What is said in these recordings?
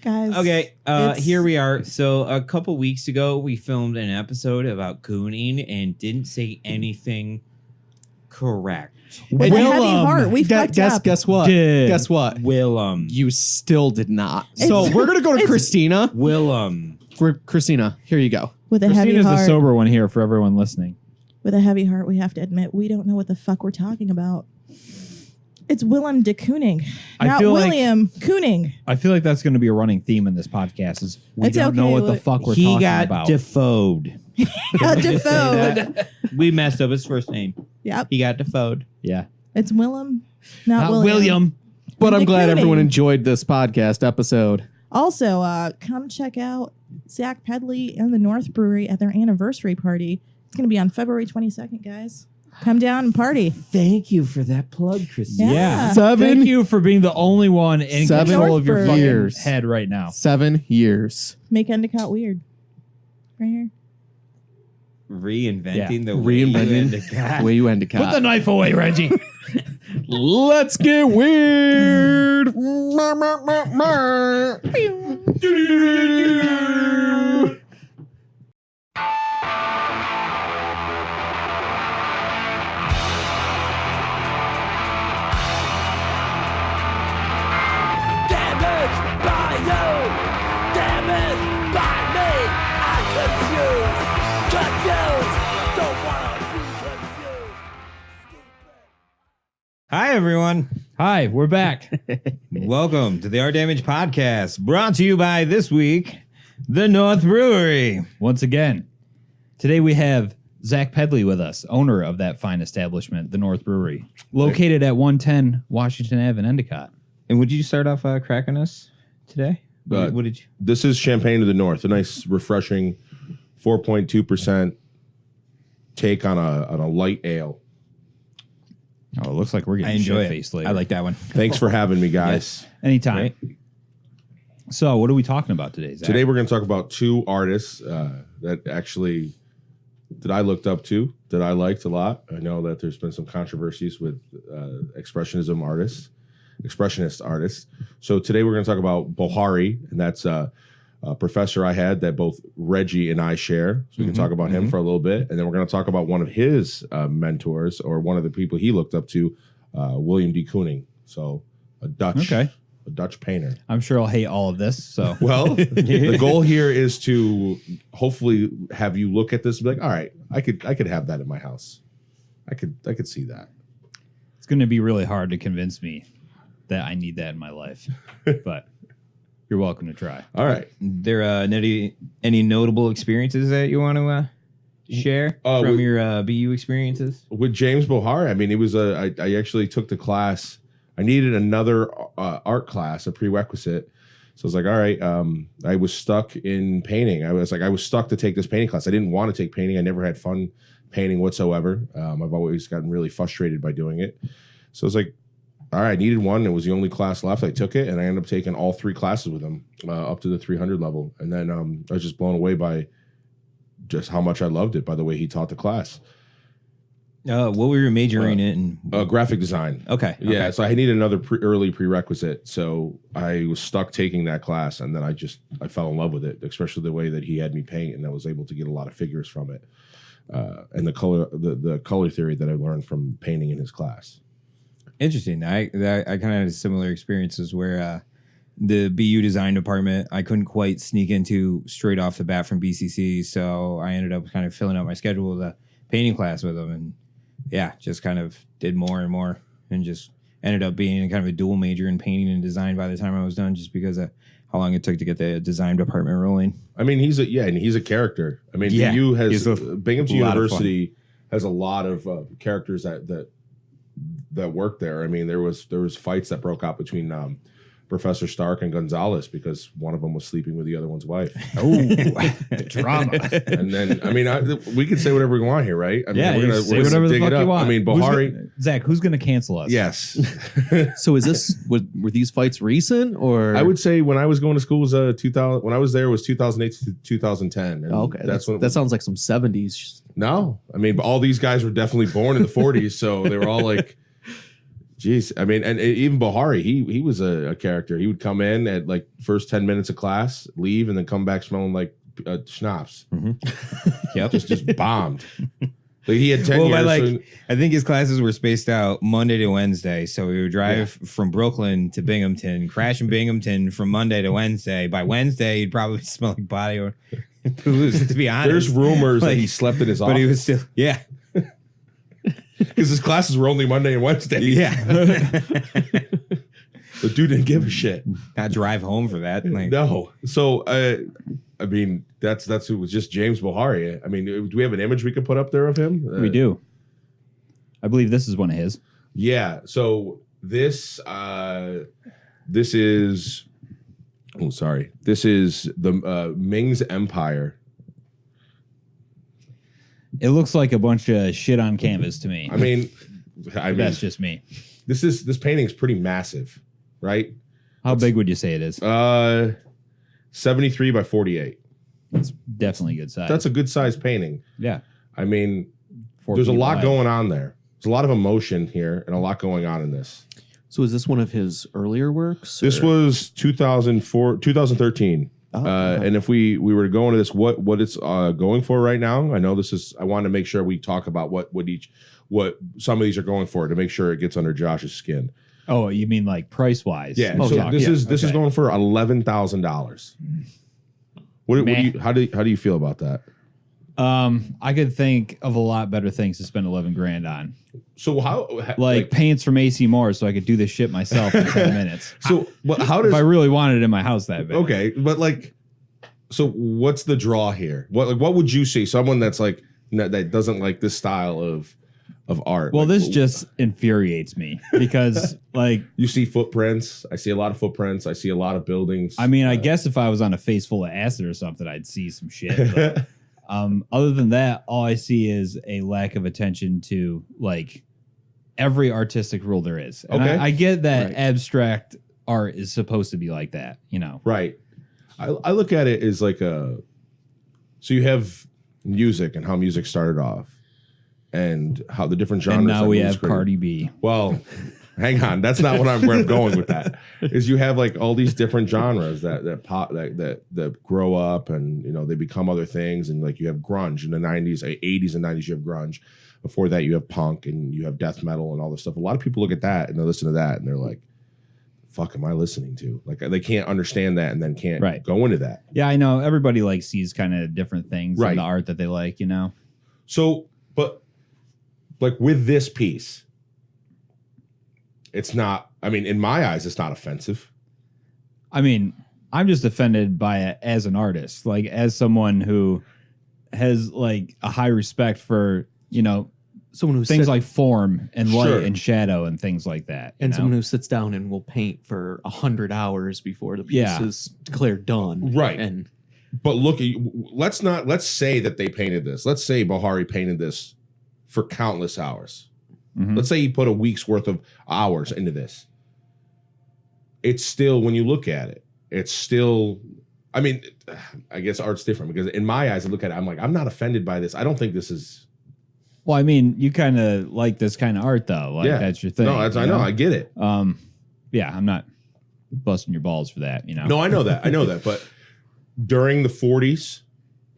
guys. Okay, here we are. So a couple weeks ago, we filmed an episode about Kooning and didn't say anything correct. With a heavy heart, we fucked up. Guess what? Guess what? Willem. You still did not. So we're going to go to Christina. Willem. Christina, here you go. With a heavy Christina's the heart. sober one here for everyone listening. With a heavy heart, we have to admit we don't know what the fuck we're talking about. It's willemdekooning, not William Kooning. I feel like that's going to be a running theme in this podcast is we don't know what the fuck we're talking about. He got defoed. We messed up his first name. Yep. He got defoed. Yeah. It's Willem, not William. But I'm glad Kooning. everyone enjoyed this podcast episode. Also, come check out Zach Pedley and the North Brewery at their anniversary party. It's going to be on February 22nd, guys. Come down and party. Thank you for that plug, Christine. Yeah. Thank you for being the only one in control of your fucking years. head right now. 7 years. Make Endicott weird. Right here. Reinventing the Reinventing way you Endicott. Put the knife away, Reggie. Let's get weird. Hi, everyone. Hi, we're back. Welcome to the Art Damage Podcast, brought to you by this week, the North Brewery. Once again, today we have Zach Pedley with us, owner of that fine establishment, the North Brewery, located at 110 Washington Ave in Endicott. And would you start off cracking us today? What did you? This is Champagne to the North, a nice, refreshing 4.2% take on a light ale. Oh, it looks like we're I getting enjoy shit-faced it. later. I like that one. Thanks for having me, guys. Anytime. Right? So, what are we talking about today, Zach? Today we're going to talk about two artists that I looked up to, that I liked a lot. I know that there's been some controversies with expressionist artists. So today we're going to talk about Bohary, and that's a professor I had that both Reggie and I share. So we can talk about him for a little bit. And then we're going to talk about one of his mentors, or one of the people he looked up to, willemdekooning. So a Dutch painter. I'm sure I'll hate all of this. So, Well, the goal here is to hopefully have you look at this and be like, all right, I could have that in my house. I could see that. it's going to be really hard to convince me that I need that in my life. But you're welcome to try. All right. There any notable experiences that you want to share from your BU experiences? With James Bohary, I mean, it was I actually took the class. I needed another art class, a prerequisite. So I was like, all right, I was stuck in painting. I was stuck to take this painting class. I didn't want to take painting. I never had fun painting whatsoever. I've always gotten really frustrated by doing it. So I was like, all right, I needed one. It was the only class left. I took it, and I ended up taking all 3 classes with him up to the 300 level. And then I was just blown away by just how much I loved it, by the way he taught the class. What were you majoring in? Graphic design. Okay. Yeah, so I needed another early prerequisite. So I was stuck taking that class, and then I fell in love with it, especially the way that he had me paint, and I was able to get a lot of figures from it. And the color theory that I learned from painting in his class. Interesting. I kind of had similar experiences where the BU design department I couldn't quite sneak into straight off the bat from BCC, so I ended up kind of filling out my schedule with a painting class with them, and yeah, just kind of did more and more, and just ended up being kind of a dual major in painting and design by the time I was done, just because of how long it took to get the design department rolling. I mean, he's a character. I mean, Yeah, BU has Binghamton University has a lot of characters that work there. I mean, there was fights that broke out between Professor Stark and Gonzalez because one of them was sleeping with the other one's wife. Oh, drama. And then, I mean, we can say whatever we want here, right? I mean, Yeah, we're gonna say whatever the dig fuck it up. you want. I mean, Bohary. Zach, who's going to cancel us? Yes. So were these fights recent, or I would say when I was going to school was 2000. When I was there was 2008 to 2010. And okay, that sounds like some 70s. No, I mean, all these guys were definitely born in the 40s, so they were all like Jeez, I mean, and even Bohary, he was a character. He would come in at like first 10 minutes of class, leave, and then come back smelling like schnapps. Yep. Just bombed. Like he had 10 Well, years. by like, so- I think his classes were spaced out Monday to Wednesday. So we would drive from Brooklyn to Binghamton, crash in Binghamton from Monday to Wednesday. By Wednesday, he'd probably smell like body or booze, to be honest. There's rumors that Like, he slept in his office. but he was still, yeah. Because his classes were only Monday and Wednesday. Yeah. The dude didn't give a shit. Not drive home for that. Like, No. So, I mean, that's who was just James Bohary. I mean, do we have an image we could put up there of him? We do. I believe this is one of his. Yeah. So this is. Oh, sorry. This is the Ming's Empire. It looks like a bunch of shit on canvas to me. I mean, That's just me. this painting's pretty massive, right? How big would you say it is? 73 by 48. It's definitely a good size. That's a good sized painting. yeah. I mean, 4 there's a feet lot wide. going on there. There's a lot of emotion here and a lot going on in this. So is this one of his earlier works? This or- was 2013. Oh, And if we were to go into this, what it's going for right now, I know this is. I want to make sure we talk about what some of these are going for to make sure it gets under Josh's skin. Oh, you mean like price wise? Yeah. Oh, so yeah. this is Okay. going for $11,000. How do you feel about that? I could think of a lot better things to spend 11 grand on. So how Like paints from AC Moore so I could do this shit myself in 10 minutes. so what, how If I does really wanted it in my house that bad. okay, but like, so what's the draw here? What would you see? Someone that's like that doesn't like this style of art. Well, Like, this just infuriates me because, like, you see footprints. I see a lot of footprints. I see a lot of buildings. I mean, I guess if I was on a face full of acid or something, I'd see some shit. But, other than that, all I see is a lack of attention to like every artistic rule there is. And Okay. I get that Right. abstract art is supposed to be like that, you know. right. I look at it as like so you have music and how music started off, and how the different genres. And now that we movies have created. Cardi B. Well, hang on. That's not where I'm going with that. Is you have like all these different genres that pop that grow up, and you know they become other things, and like you have grunge in the 90s, 80s and 90s. You have grunge. Before that, you have punk and you have death metal and all this stuff. A lot of people look at that and they listen to that and they're like, "Fuck, am I listening to?" Like they can't understand that and then can't Right. go into that. Yeah, I know. Everybody like sees kind of different things Right. in the art that they like, you know. So, but like with this piece, it's not. I mean, in my eyes, it's not offensive. I mean, I'm just offended by it as an artist, like as someone who has like a high respect for, you know, someone who things sits, like form and light Sure. and shadow and things like that. you and know? someone who sits down and will paint for 100 hours before the piece Yeah. is declared done. Right. And But look, let's say that they painted this. Let's say Bohary painted this for countless hours. Mhm. Let's say he put a week's worth of hours into this. It's still, when you look at it, it's still, I mean, I guess art's different because in my eyes, I look at it, I'm like, I'm not offended by this. I don't think this is, Well, I mean, you kind of like this kind of art, though. Like Yeah. that's your thing. no, that's, you I know, I get it. Yeah, I'm not busting your balls for that. You know. No, I know that. But during the 40s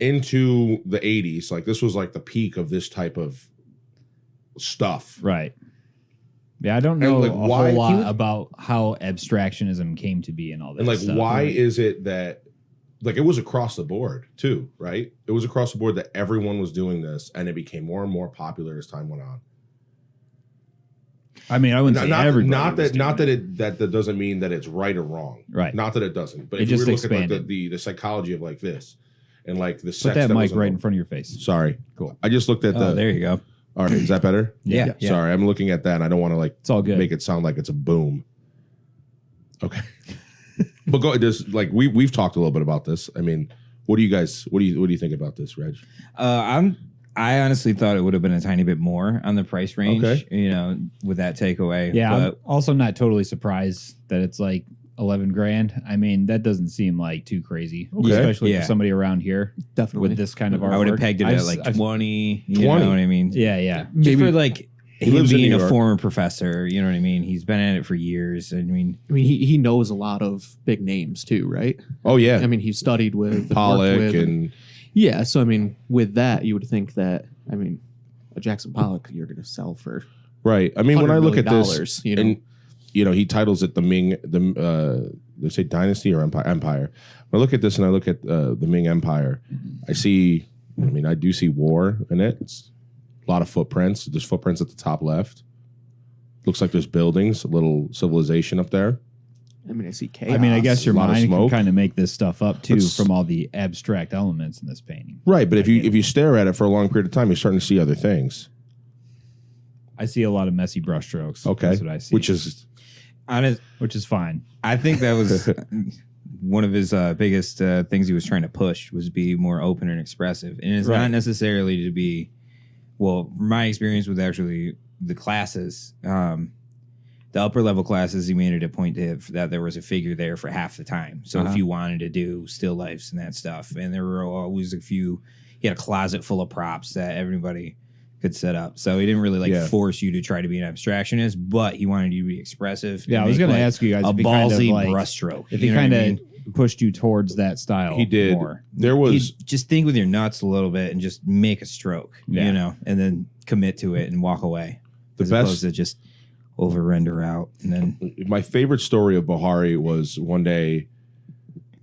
into the 80s, like this was like the peak of this type of stuff. Right. Yeah, I don't know like, a why- whole he lot would- about how abstractionism came to be and all that. And like, stuff. why is it that, like, it was across the board too, right? It was across the board that everyone was doing this, and it became more and more popular as time went on. I mean, I wouldn't say everybody. That doesn't mean that it's right or wrong. Right. Not that it doesn't. But It if you just were to look at like, expanded. the psychology of like this, and like the Put sex that mic was right in involved. front of your face. Sorry, Cool. I just looked at Oh, there you go. All right, is that better? Yeah. Yeah. Sorry, I'm looking at that, and I don't want to like It's all good. make it sound like it's a boom. Okay. But go just like we've talked a little bit about this. I mean, what do you think about this, Reg? I honestly thought it would have been a tiny bit more on the price range, Okay. you know, with that takeaway. Yeah, I'm But also not totally surprised that it's like 11 grand. I mean, that doesn't seem like too crazy, Okay. especially Yeah. for somebody around here definitely. with this kind of artwork. I would have pegged it I've- at like I've- 20. You 20. know what I mean? Yeah, yeah. Just for like him lives in being New a York. former professor, you know what I mean? He's been at it for years. I mean, he knows a lot of big names too, right? Oh yeah, I mean, he studied with and worked Pollock with and yeah. So I mean, with that, you would think that a Jackson Pollock you're going to sell for right. I mean, when I look at $100 this, million, and he titles it the Ming, they say dynasty or empire. When I look at this and I look at the Ming Empire, I do see war in it. It's a lot of footprints. There's footprints at the top left. Looks like there's buildings, a little civilization up there. I mean, I see chaos. I mean, I guess your A lot of mind can smoke. kind of make this stuff up too Let's- from all the abstract elements in this painting. Right, but if you stare at it for a long period of time, you're starting to see other things. I see a lot of messy brushstrokes. Okay, That's what I see. which is which is fine. I think that was one of his biggest things he was trying to push was be more open and expressive. And it's not necessarily to be, well, from my experience with actually the classes, the upper level classes, he made it a point that there was a figure there for half the time. So if you wanted to do still lifes and that stuff, and there were always he had a closet full of props that everybody could set up. So he didn't really force you to try to be an abstractionist, but he wanted you to be expressive. Yeah, I was going to ask you guys a if he kind of ballsy like, brushstroke. if he kind of pushed you towards that style. he did. More. There was Just think with your nuts a little bit and just make a stroke, Yeah. and then commit to it and walk away. The As best- opposed to just over render out and then my favorite story of Bohary was one day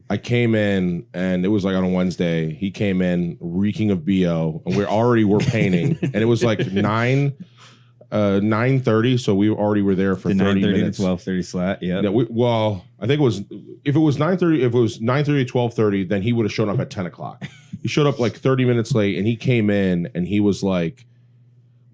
I came in and it was like on a Wednesday. He came in reeking of BO and we're painting and it was like 9:30, so we already were there for the 30 9:30 minutes. to 12:30 slot. Yeah. Yeah, I think if it was 9:30 to 12:30, then he would have shown up at 10 o'clock. He showed up like 30 minutes late and he came in and he was like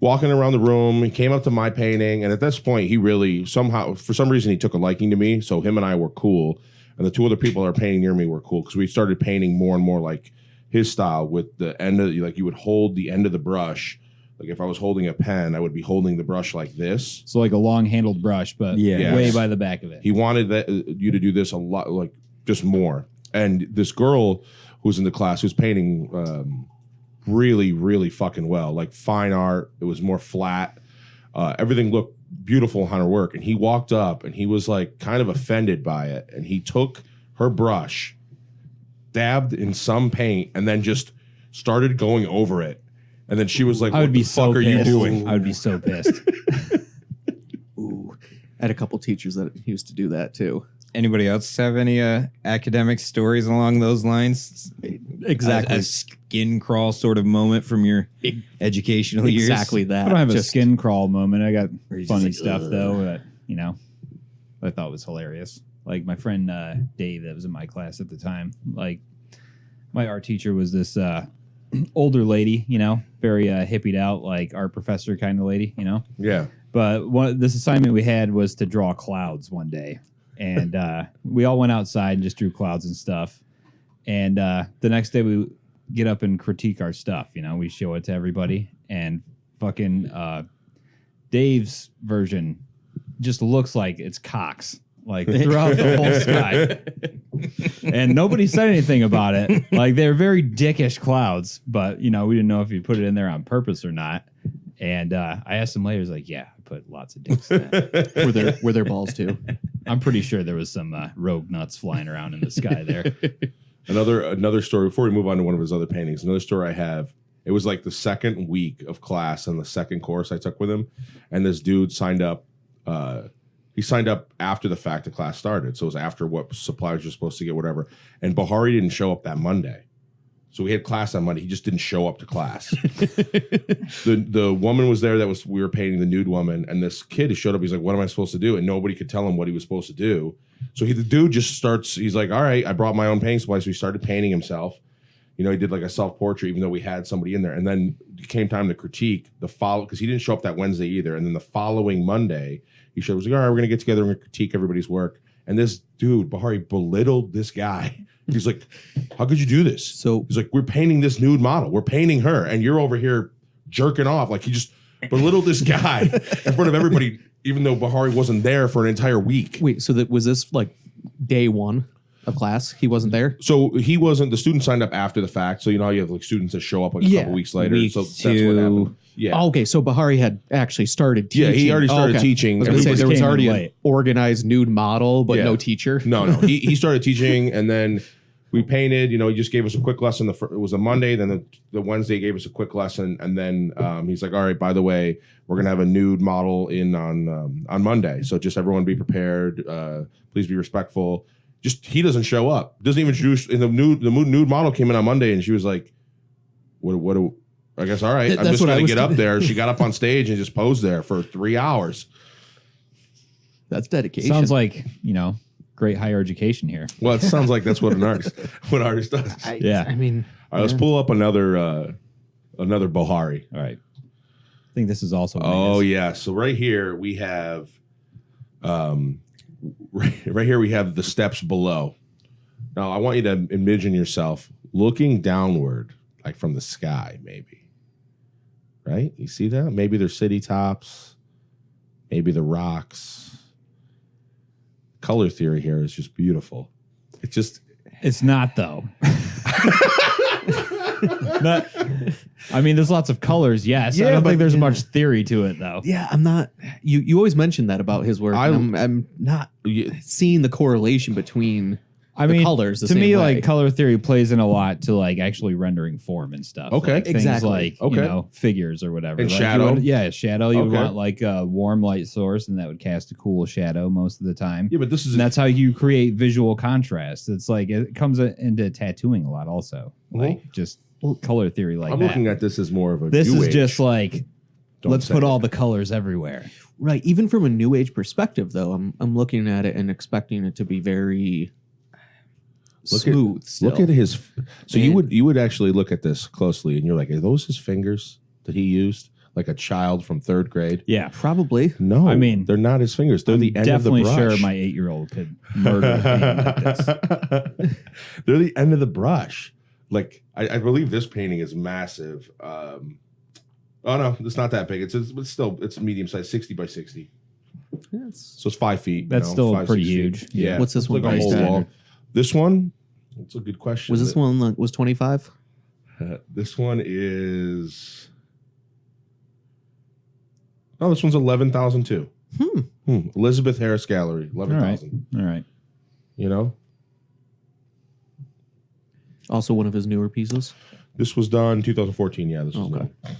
walking around the room. He came up to my painting, and at this point, he really somehow, for some reason, he took a liking to me. So him and I were cool, and the two other people that are painting near me were cool because we started painting more and more like his style. With the end of you would hold the end of the brush. Like if I was holding a pen, I would be holding the brush like this. So like a long handled brush, but Yeah. way Yes. by the back of it. He wanted you to do this a lot, like just more. And this girl who's in the class who's painting really, really fucking well, like fine art. It was more flat. Everything looked beautiful on her work. And he walked up and he was like kind of offended by it. And he took her brush, dabbed in some paint, and then just started going over it. And then she was like, I would "What be the fuck so are you pissed. doing?" I would be so pissed. Ooh, I had a couple teachers that used to do that too. Anybody else have any academic stories along those lines? Exactly. A skin crawl sort of moment from your educational years? Exactly that. I don't have a Just- skin crawl moment. I got Where you're funny just like, stuff though that I thought was hilarious. Like my friend Dave that was in my class at the time. Like my art teacher was this older lady, very hippied out, like art professor kind of lady, Yeah. But this assignment we had was to draw clouds one day. And we all went outside and just drew clouds and stuff. And the next day we get up and critique our stuff. We show it to everybody. And fucking Dave's version just looks like it's cocks. Like throughout the whole sky. And nobody said anything about it. Like they're very dickish clouds. But, we didn't know if you put it in there on purpose or not. And I asked him later, he was like, yeah, I put lots of dicks in it. were there balls too? I'm pretty sure there was some rogue nuts flying around in the sky there. Another story before we move on to one of his other paintings. Another story I have. It was like the second week of class and the second course I took with him, and this dude signed up. He signed up after the fact the class started, so it was after what supplies you're supposed to get, whatever. And Bohary didn't show up that Monday, so we had class on Monday. He just didn't show up to class. The woman was there we were painting the nude woman, and this kid who showed up. He's like, "What am I supposed to do?" And nobody could tell him what he was supposed to do. So the dude just starts. He's like, "All right, I brought my own painting supplies." So he started painting himself. He did like a self-portrait, even though we had somebody in there. And then it came time to critique because he didn't show up that Wednesday either. And then the following Monday, he showed up. Was like, all right, we're going to get together and we're going to critique everybody's work. And this dude, Bohary, belittled this guy. He's like, how could you do this? So He's like, we're painting this nude model. We're painting her. And you're over here jerking off. Like he just belittled this guy in front of everybody, even though Bohary wasn't there for an entire week. wait, so was this like day one of class? He wasn't there. So he wasn't. The student signed up after the fact. So how you have like students that show up like a couple weeks later. Week So that's what two, happened. Yeah. Oh, okay, so Bohary had actually started teaching. Yeah, he already started teaching. I was going to say there was came in already an late. organized nude model, but Yeah. no teacher. No. He started teaching, and then we painted. He just gave us a quick lesson. It was a Monday. Then the Wednesday gave us a quick lesson, and then he's like, "All right, by the way, we're gonna have a nude model in on Monday. So just everyone be prepared. Please be respectful." Just he doesn't show up. Doesn't even introduce. And the nude model came in on Monday, and she was like, "What do?" I guess all right. I'm That's just what I gonna was get up there. She got up on stage and just posed there for 3 hours. That's dedication. Sounds like, great higher education here. Well, it sounds like that's what an artist does. Yeah. I mean, All right, let's pull up another Bohary. All right. I think this is also. Oh yeah. So right here we have, right here we have the steps below. Now I want you to envision yourself looking downward, like from the sky, maybe. Right? You see that? Maybe they're city tops. Maybe the rocks. Color theory here is just beautiful. It's not though. There's lots of colors. Yes. Yeah, I don't but- think there's much theory to it though. yeah, I'm not. You always mention that about his work. I'm not seeing the correlation between the colors. The to same me, way. like color theory plays in a lot to like actually rendering form and stuff. Okay. Like, things Exactly. like figures or whatever. And Like, shadow? Shadow. You would Okay. want like a warm light source, and that would cast a cool shadow most of the time. Yeah, but this is And that's how you create visual contrast. It's like it comes into tattooing a lot, also. Like just color theory like I'm that. looking at this as more of a This new is age. just like Don't let's say put it. all the colors everywhere. right. Even from a new age perspective, though, I'm looking at it and expecting it to be very smooth. Look still. at his. So And- you would actually look at this closely, and you're like, are those his fingers that he used, like a child from 3rd grade? Yeah. Probably. No, I mean, they're not his fingers. They're the end of the Definitely brush. sure my 8-year-old could murder a painting like this. They're the end of the brush. Like I believe this painting is massive. Oh no, it's not that big. It's still medium size, 60 by 60. So it's 5 feet. That's still 5, pretty 6 feet. huge. Yeah. What's this It's one like a priced whole at? wall. This one. That's a good question. Was this one like, was 25? This one is. Oh, this one's 11,000 too. Elizabeth Harris Gallery, 11,000. All right. You know, Also one of his newer pieces. this was done 2014. Yeah, this was Okay. done.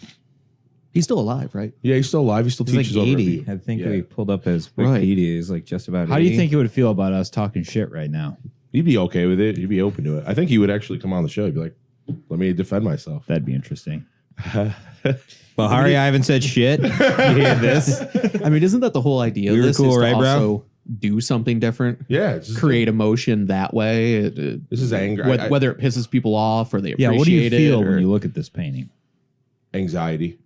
He's still alive, right? Yeah, he's still alive. He still He's like teaches over at 80. B. I think Yeah. we pulled up his Right. Wikipedia. Is like just about. How do 80. you think he would feel about us talking shit right now? You'd be okay with it. You'd be open to it. I think he would actually come on the show. He'd be like, "Let me defend myself." That'd be interesting. Bohary, I haven't said shit. You hear this? I mean, isn't that the whole idea We of were this? cool, is to right, bro? also do something different, Yeah, it's just create emotion that way. This is anger. Whether it pisses people off or they Yeah. appreciate What do you feel it. Or, when you look at this painting? Anxiety,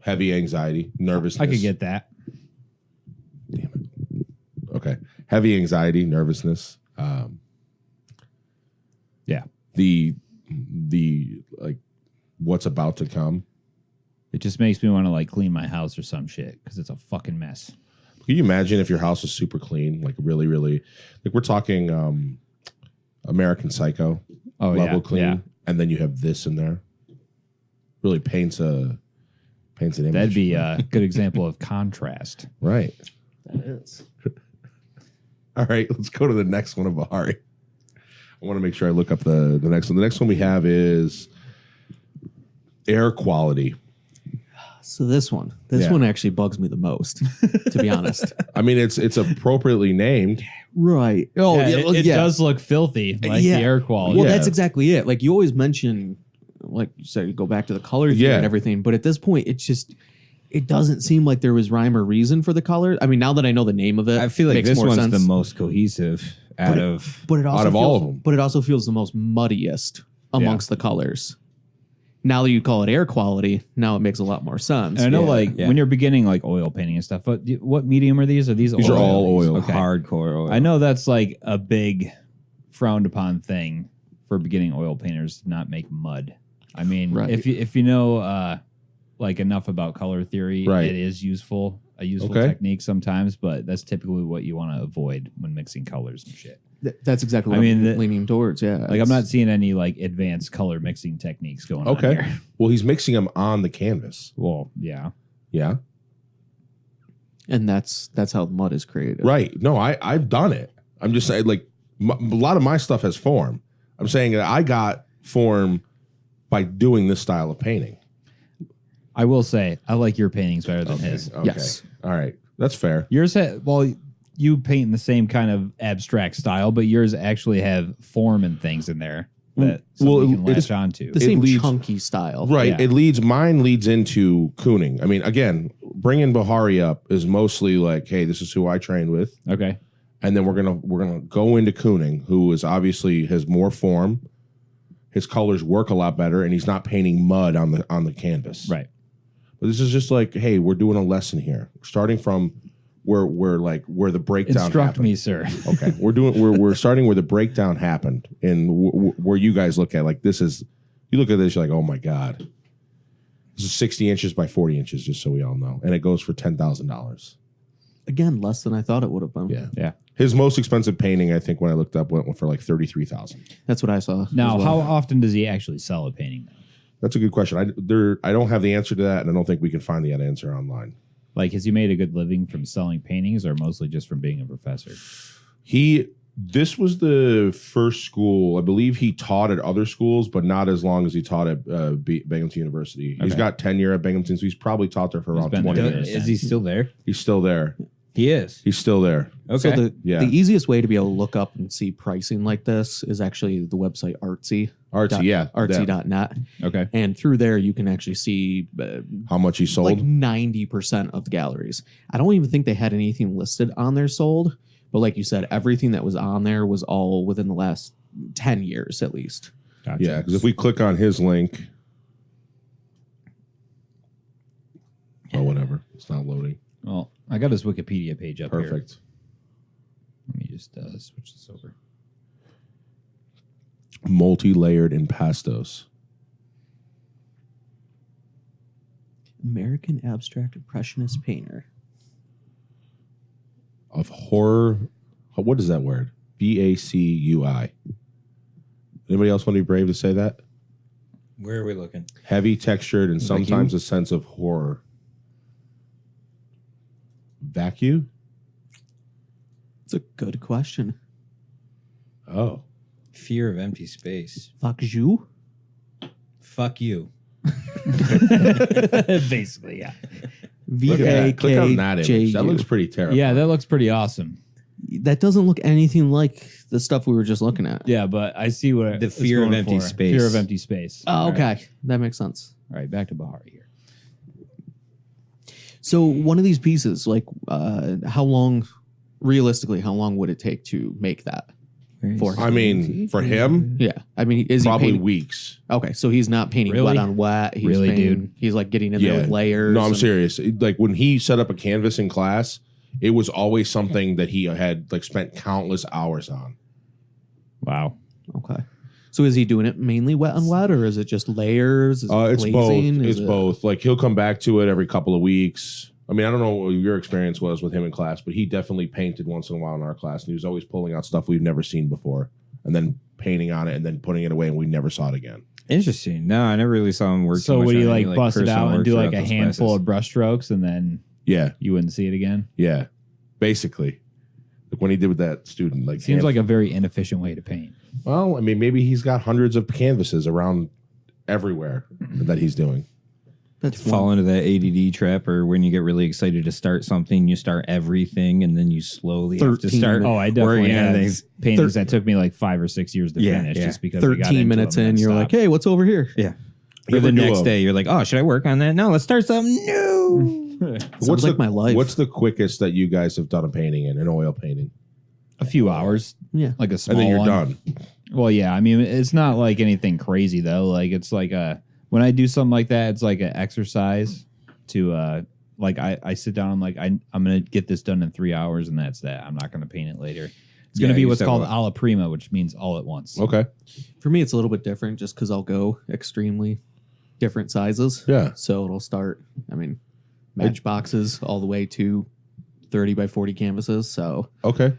heavy anxiety, nervousness. I could get that. Okay, heavy anxiety, nervousness. Yeah. The like what's about to come. It just makes me want to like clean my house or some shit because it's a fucking mess. Can you imagine if your house was super clean, like really, really, like we're talking American Psycho level clean, Yeah. and then you have this in there. Really paints an image. That'd be a good example of contrast. right. that is. All right, let's go to the next one of Bohary. I want to make sure I look up the next one. The next one we have is air quality. So this one Yeah. one actually bugs me the most, to be honest. I mean, it's appropriately named. Right. Oh, Yeah, it does look filthy, like Yeah. the air quality. Well, Yeah. that's exactly it. Like you always mention, like you said, you go back to the color theory Yeah. and everything. But at this point, it doesn't seem like there was rhyme or reason for the color. I mean, now that I know the name of it, I feel like makes this more one's sense. the most cohesive out of. But it also out of feels, all of them. But it also feels the most muddiest amongst the colors. Now that you call it air quality, now it makes a lot more sense. And I know, Yeah, like yeah. when you're beginning like oil painting and stuff. But what medium are these? Are these These are all oil. Okay. Hardcore oil. I know that's like a big frowned upon thing for beginning oil painters to not make mud. I mean, Right. if you know like enough about color theory, Right. it is a useful Okay. technique sometimes, but that's typically what you want to avoid when mixing colors and shit. That's exactly what I mean, I'm leaning towards. Yeah. Like I'm not seeing any like advanced color mixing techniques going on Okay. here. Well, he's mixing them on the canvas. Well, yeah. Yeah. And that's how mud is created. Right. No, I've done it. I'm just saying, like, a lot of my stuff has form. I'm saying that I got form by doing this style of painting. I will say I like your paintings better than his. Okay. Yes. All right. That's fair. Yours you paint in the same kind of abstract style, but yours actually have form and things in there that you can latch onto. The same leads- chunky style. Right. Yeah. Mine leads into Kooning. I mean, again, bringing Bohary up is mostly like, hey, this is who I trained with. Okay. And then we're gonna go into Kooning, who is obviously has more form. His colors work a lot better, and he's not painting mud on the canvas. Right. But this is just like, hey, we're doing a lesson here. Starting from where the breakdown Instruct happened. me, sir. Okay, we're starting where the breakdown happened, and where you guys look at like this is, you look at this, you're like, oh my god, this is 60 inches by 40 inches, just so we all know, and it goes for $10,000. Again, less than I thought it would have been. Yeah, Yeah. His most expensive painting, I think, when I looked up, went for like $33,000. That's what I saw. Now, as well. how often does he actually sell a painting? That's a good question. I don't have the answer to that, and I don't think we can find the answer online. Like, has he made a good living from selling paintings, or mostly just from being a professor? This was the first school, I believe he taught at other schools, but not as long as he taught at Binghamton University. He's Okay. got tenure at Binghamton, so he's probably taught there for He's around been 20 there. years. Is he still there? He's still there. He is. He's still there. Okay. So Yeah. the easiest way to be able to look up and see pricing like this is actually the website Artsy. Artsy, yeah. Artsy.net. Okay. And through there, you can actually see How much he sold? like 90% of the galleries. I don't even think they had anything listed on there sold. But like you said, everything that was on there was all within the last 10 years at least. Gotcha. Yeah, because if we click on his link, oh, whatever. It's not loading. Well, I got his Wikipedia page up here. Perfect. Let me just switch this over. Multi-layered impastos. American Abstract Impressionist Painter. Of horror. What is that word? BACUI. Anybody else want to be brave to say that? Where are we looking? Heavy textured and Like sometimes you? a sense of horror. Vacuum? It's a good question. Oh. Fear of empty space. Fuck you. Fuck you. Basically, yeah. Look at that. Click on that image. VAKJU. That looks pretty terrible. Yeah, that looks pretty awesome. That doesn't look anything like the stuff we were just looking at. Yeah, but I see what The it's fear of going empty for. space. Fear of empty space. Oh, All okay. right. That makes sense. All right, back to Bohary here. So one of these pieces, like how long, realistically, how long would it take to make that? For I mean, for him, Yeah. I mean, is probably he painting? weeks. Okay, so he's not painting Really? wet on wet. He's Really, painting, dude? He's like getting in there with layers. No, I'm and- serious. Like when he set up a canvas in class, it was always something that he had like spent countless hours on. Wow. Okay. So is he doing it mainly wet on wet, or is it just layers? Is it It's glazing? both. Is It's it- both. Like he'll come back to it every couple of weeks. I mean, I don't know what your experience was with him in class, but he definitely painted once in a while in our class, and he was always pulling out stuff we've never seen before, and then painting on it, and then putting it away, and we never saw it again. Interesting. No, I never really saw him work. So too much would he on any, like bust it personal out and work do like throughout a those handful classes. of brush strokes and then Yeah, you wouldn't see it again? yeah. Basically, like when he did with that student, like Seems like a very inefficient way to paint. well, I mean, maybe he's got hundreds of canvases around everywhere that he's doing. That's Fall into that ADD trap, or when you get really excited to start something, you start everything, and then you slowly have to 13 start. Oh, I definitely working on have things. paintings that took me like 5 or 6 years to Yeah, finish yeah. just because we got 13 into minutes them and in, you're like, stopped. hey, what's over here? Yeah. You Or ever the do next a- day, you're like, oh, should I work on that? No, let's start something new. Sounds like my life. What's the quickest that you guys have done a painting in, an oil painting? A few hours, Yeah. like a small And then you're one. done. Well, yeah. I mean, it's not like anything crazy though. Like it's like when I do something like that, it's like an exercise to like I sit down. I'm like I'm gonna get this done in 3 hours, and that's that. I'm not gonna paint it later. It's gonna Yeah, be you what's said called what? alla prima, which means all at once. Okay. For me, it's a little bit different just because I'll go extremely different sizes. Yeah. So it'll start, I mean, matchboxes all the way to 30 by 40 canvases. So Okay.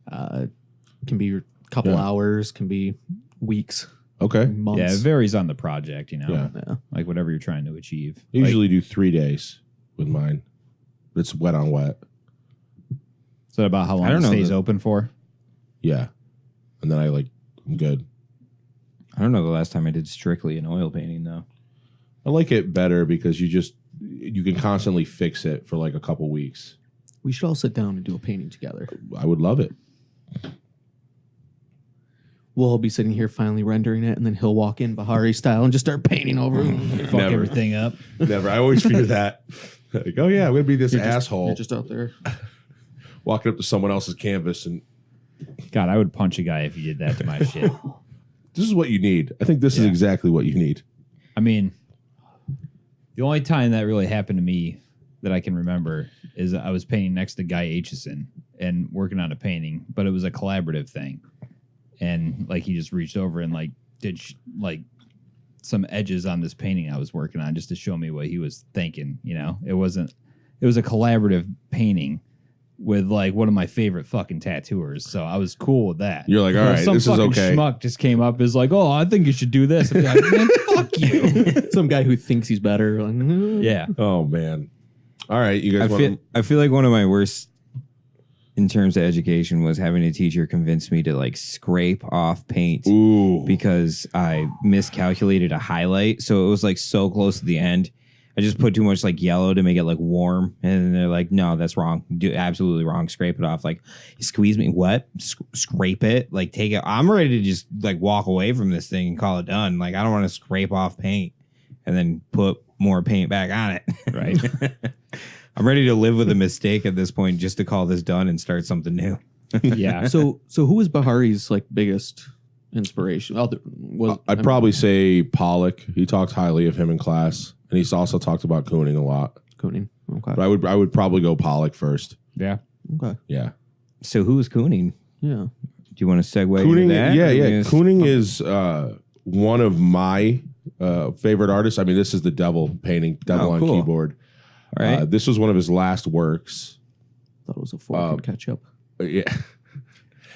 can be couple hours, can be weeks, Okay. months. Yeah, it varies on the project, you know, Yeah. like whatever you're trying to achieve. I usually do 3 days with mine. It's wet on wet. Is that about how long I don't it know stays the- open for? Yeah. And then I'm good. I don't know the last time I did strictly an oil painting though. I like it better because you can constantly fix it for like a couple weeks. We should all sit down and do a painting together. I would love it. We'll all be sitting here finally rendering it, and then he'll walk in Bohary style and just start painting over it. Fuck Never. everything up. Never. I always fear that. Like, oh yeah, I'm gonna be this asshole You're just out there. walking up to someone else's canvas, and God, I would punch a guy if he did that to my shit. this is what you need. I think this is exactly what you need. I mean, the only time that really happened to me that I can remember is I was painting next to Guy Aitchison and working on a painting, but it was a collaborative thing. And like he just reached over and like did like some edges on this painting I was working on just to show me what he was thinking. You know, it was a collaborative painting with like one of my favorite fucking tattooers. So I was cool with that. You're like, all right, some this is fucking okay. schmuck just came up is like, oh, I think you should do this. And be like, man, fuck you. Some guy who thinks he's better. Like, Yeah. Oh man. All right, you guys. I feel like one of my worst in terms of education was having a teacher convince me to like scrape off paint Ooh. because I miscalculated a highlight. So it was like so close to the end. I just put too much like yellow to make it like warm. And they're like, no, that's wrong. Absolutely wrong. Scrape it off. Like, squeeze me. What? Scrape it? Like, take it. I'm ready to just like walk away from this thing and call it done. Like, I don't want to scrape off paint and then put more paint back on it. Right. I'm ready to live with a mistake at this point just to call this done and start something new. Yeah. So who was Bohary's like biggest inspiration? I'd probably say Pollock. He talked highly of him in class, and he's also talked about Kooning a lot. Kooning. Okay. But I would probably go Pollock first. Yeah. Okay. Yeah. So who's Kooning? Yeah. Do you want to segue Kooning, into that? yeah. Or Kooning is one of my favorite artists. I mean, this is the Devil painting, Devil on cool. keyboard. All right. This was one of his last works. Thought it was a fork and ketchup. Yeah.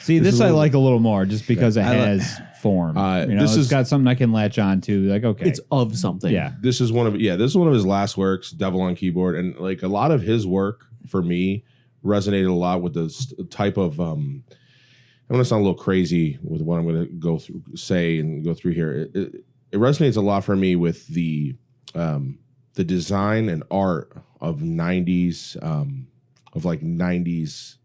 See, This this is I a- like a little more just because it I li- has form. You know, this it's is- got something I can latch on to. Like, okay. It's of something. yeah. This is one of his last works, Devil on Keyboard, and like a lot of his work for me resonated a lot with the type of I'm going to sound a little crazy with what I'm going to go through here. It resonates a lot for me with the design and art of 90s of like 90s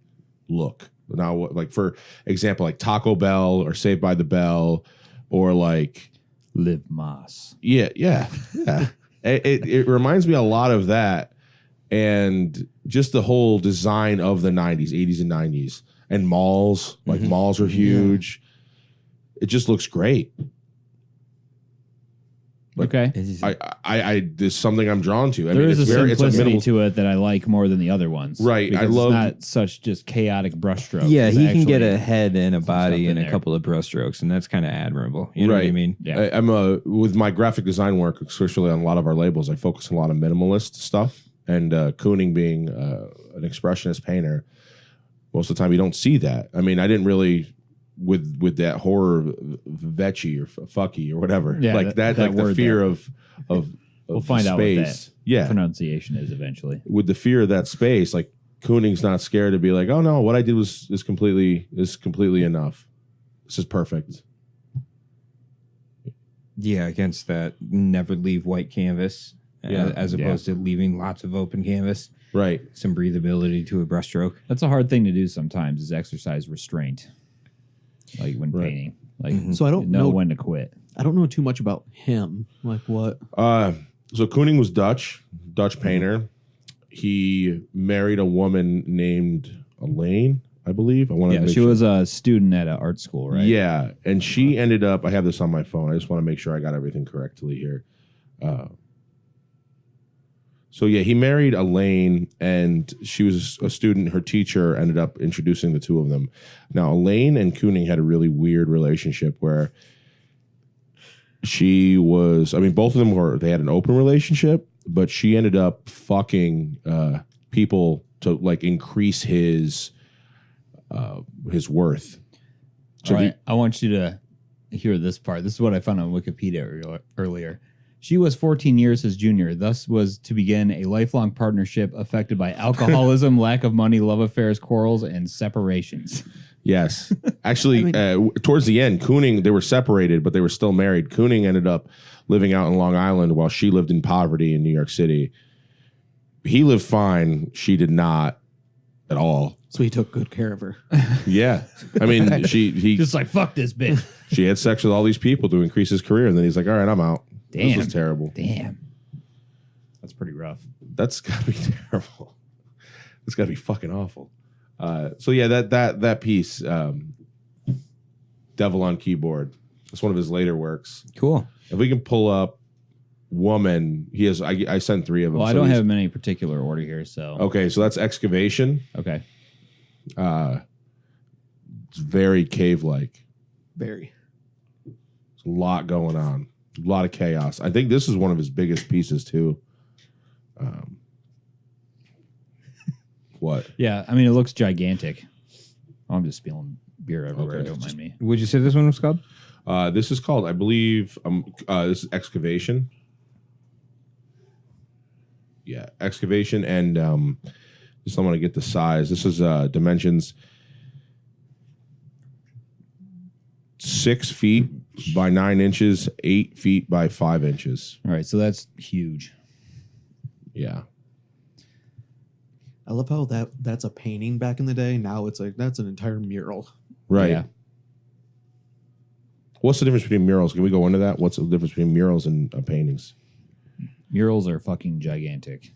look. Now, like for example, like Taco Bell or Saved by the Bell, or like Live Moss. yeah. It reminds me a lot of that, and just the whole design of the 90s, 80s and 90s, and malls. Like malls are huge. It just looks great. Okay. There's something I'm drawn to. I There mean, is a it's simplicity minimal. to it that I like more than the other ones. Right, I Because love- it's not such just chaotic brushstrokes. Yeah, It's he can get actually- a head and a body stuff in and a there. couple of brushstrokes, and that's kind of admirable. You know what I Right. mean? Yeah. I'm with my graphic design work, especially on a lot of our labels, I focus on a lot of minimalist stuff. And Kooning being an expressionist painter, most of the time you don't see that. I mean, I didn't really with that horror vecchi or fucky or whatever. Yeah, like that like the word fear there. of We'll find out what space. that pronunciation is eventually. With the fear of that space, like Kooning's not scared to be like, oh no, what I did is completely enough. This is perfect. Yeah, against that never leave white canvas, Yeah. as opposed to leaving lots of open canvas. Right. Some breathability to a brushstroke. That's a hard thing to do sometimes is exercise restraint. Like when Right. painting. Like So I don't know know when to quit. I don't know too much about him. Like what? So Kooning was Dutch painter. He married a woman named Elaine, I believe. I want to Yeah, she was a student at an art school, right? Yeah, and she ended up. I have this on my phone. I just want to make sure I got everything correctly here. So yeah, he married Elaine, and she was a student. Her teacher ended up introducing the two of them. Now Elaine and Kooning had a really weird relationship where she was. I mean, both of them were. They had an open relationship, but she ended up fucking people to like increase his worth. So All right, I want you to hear this part. This is what I found on Wikipedia earlier. She was 14 years his junior, thus was to begin a lifelong partnership affected by alcoholism, lack of money, love affairs, quarrels, and separations. Yes. Actually, towards the end, Kooning, they were separated, but they were still married. Kooning ended up living out in Long Island while she lived in poverty in New York City. He lived fine. She did not at all. So he took good care of her. Yeah. I mean, he Just like, fuck this bitch. she had sex with all these people to increase his career. And then he's like, all right, I'm out. Damn. This is terrible. Damn. That's pretty rough. That's gotta be terrible. That's gotta be fucking awful. So yeah, that piece, Devil on Keyboard. That's one of his later works. Cool. If we can pull up Woman, he has. I sent 3 of them. Well, I don't have them in any particular order here, so. Okay, so that's Excavation. Okay. It's very cave-like. Very. There's a lot going on. A lot of chaos. I think this is one of his biggest pieces too. What? Yeah, I mean, it looks gigantic. Oh, I'm just spilling beer everywhere. Okay. Don't mind me. Would you say this one was called? This is called, I believe, this is Excavation. Yeah, Excavation, and just I want to get the size. This is dimensions 6 feet by 9 inches, 8 feet by 5 inches. All right, so that's huge. Yeah. I love how that's a painting back in the day. Now it's like that's an entire mural. Right. Yeah. What's the difference between murals? Can we go into that? What's the difference between murals and paintings? Murals are fucking gigantic.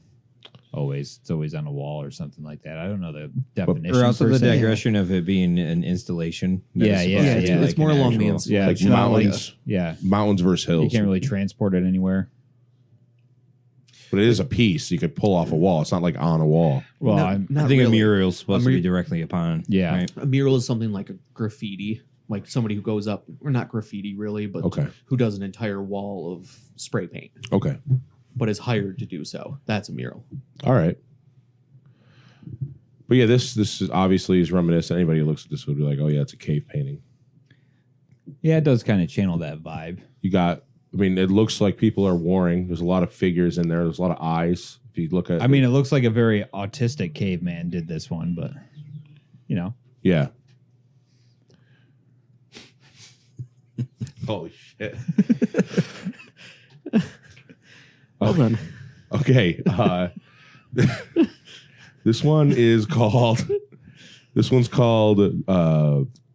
Always. It's always on a wall or something like that. I don't know the definition. Or also per the se. digression of it being an installation. that Yeah, is yeah, supposed to yeah. be It's more an along the actual- ins- Yeah, Like it's not like mountains. yeah. Mountains versus hills. You can't really transport it anywhere. But it is a piece you could pull off a wall. It's not like on a wall. Well, Not- I'm, not I think really. a mural is supposed to mu- be directly upon. Yeah. Right? A mural is something like a graffiti, like somebody who goes up, or not graffiti really, but Okay. who does an entire wall of spray paint, Okay. but is hired to do so. That's a mural. All right. But yeah, this is obviously is reminiscent. Anybody who looks at this would be like, oh yeah, it's a cave painting. yeah, it does kind of channel that vibe. You got, I mean, it looks like people are warring. There's a lot of figures in there. There's a lot of eyes. If you look at, I mean, it looks like a very autistic caveman did this one, but you know, yeah. Holy shit. Well then, Okay. This one is called. This one's called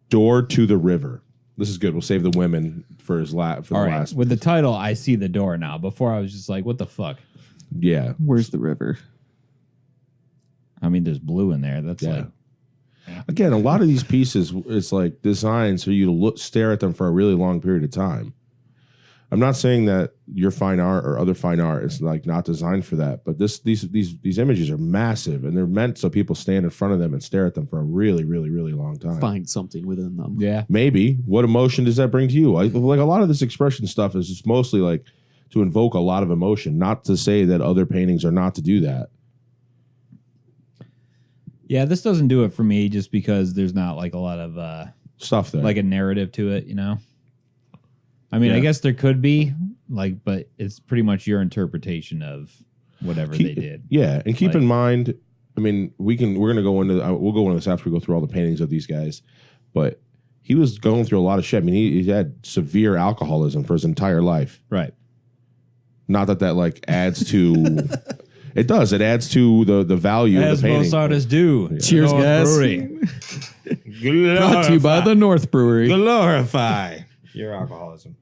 "Door to the River." This is good. We'll save the women for his for the all right. last. With the title, I see the door now. Before I was just like, what the fuck? Yeah. where's the river? I mean, there's blue in there. That's Yeah. like, Again, a lot of these pieces, it's like designed for you to stare at them for a really long period of time. I'm not saying that your fine art or other fine art is like not designed for that, but these images are massive and they're meant so people stand in front of them and stare at them for a really, really, really long time. Find something within them. yeah. Maybe. What emotion does that bring to you? Like a lot of this expression stuff is just mostly like to invoke a lot of emotion, not to say that other paintings are not to do that. Yeah, this doesn't do it for me just because there's not like a lot of Stuff there. like a narrative to it, you know? I mean, I Yeah. guess there could be, like, but it's pretty much your interpretation of whatever they did. Yeah, and keep Like- in mind, I mean, we're gonna go into we'll go into this after we go through all the paintings of these guys, but he was going through a lot of shit. I mean, he had severe alcoholism for his entire life. Right. Not that like adds to. It does. It adds to the value of As the painting. most artists do. Cheers, North guys. Brewery. Brought to you by the North Brewery. Glorify your alcoholism.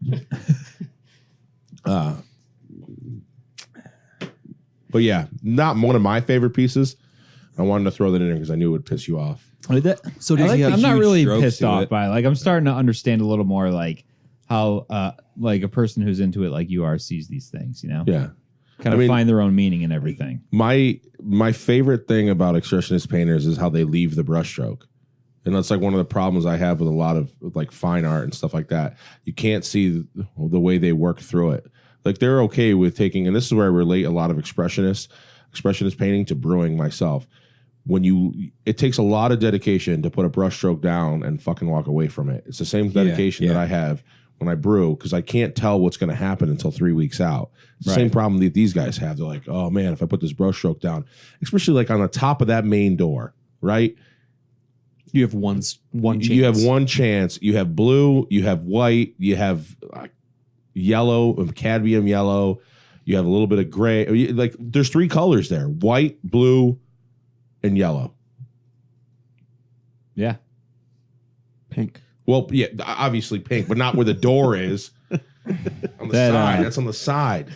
But yeah, not one of my favorite pieces. I wanted to throw that in there because I knew it would piss you off. So does I like he the have? I'm not huge really strokes pissed to off it. by it. Like, I'm starting to understand a little more, like, how, like, a person who's into it, like you are, sees these things, you know? Yeah. Kind I of mean- find their own meaning in everything. My favorite thing about expressionist painters is how they leave the brushstroke. And that's like one of the problems I have with a lot of like fine art and stuff like that. You can't see the way they work through it. Like they're okay with taking, and this is where I relate a lot of expressionist painting to brewing myself. it takes a lot of dedication to put a brushstroke down and fucking walk away from it. It's the same dedication that I have when I brew, because I can't tell what's going to happen until 3 weeks out. Same problem that these guys have. They're like, oh man, if I put this brushstroke down, especially like on the top of that main door, right? You have one chance. You have one chance. You have blue, you have white, you have yellow, cadmium yellow, you have a little bit of gray. Like there's 3 colors there: white, blue, and yellow. Yeah. Pink. Well, yeah, obviously pink, but not where the door is. On the side. That's on the side.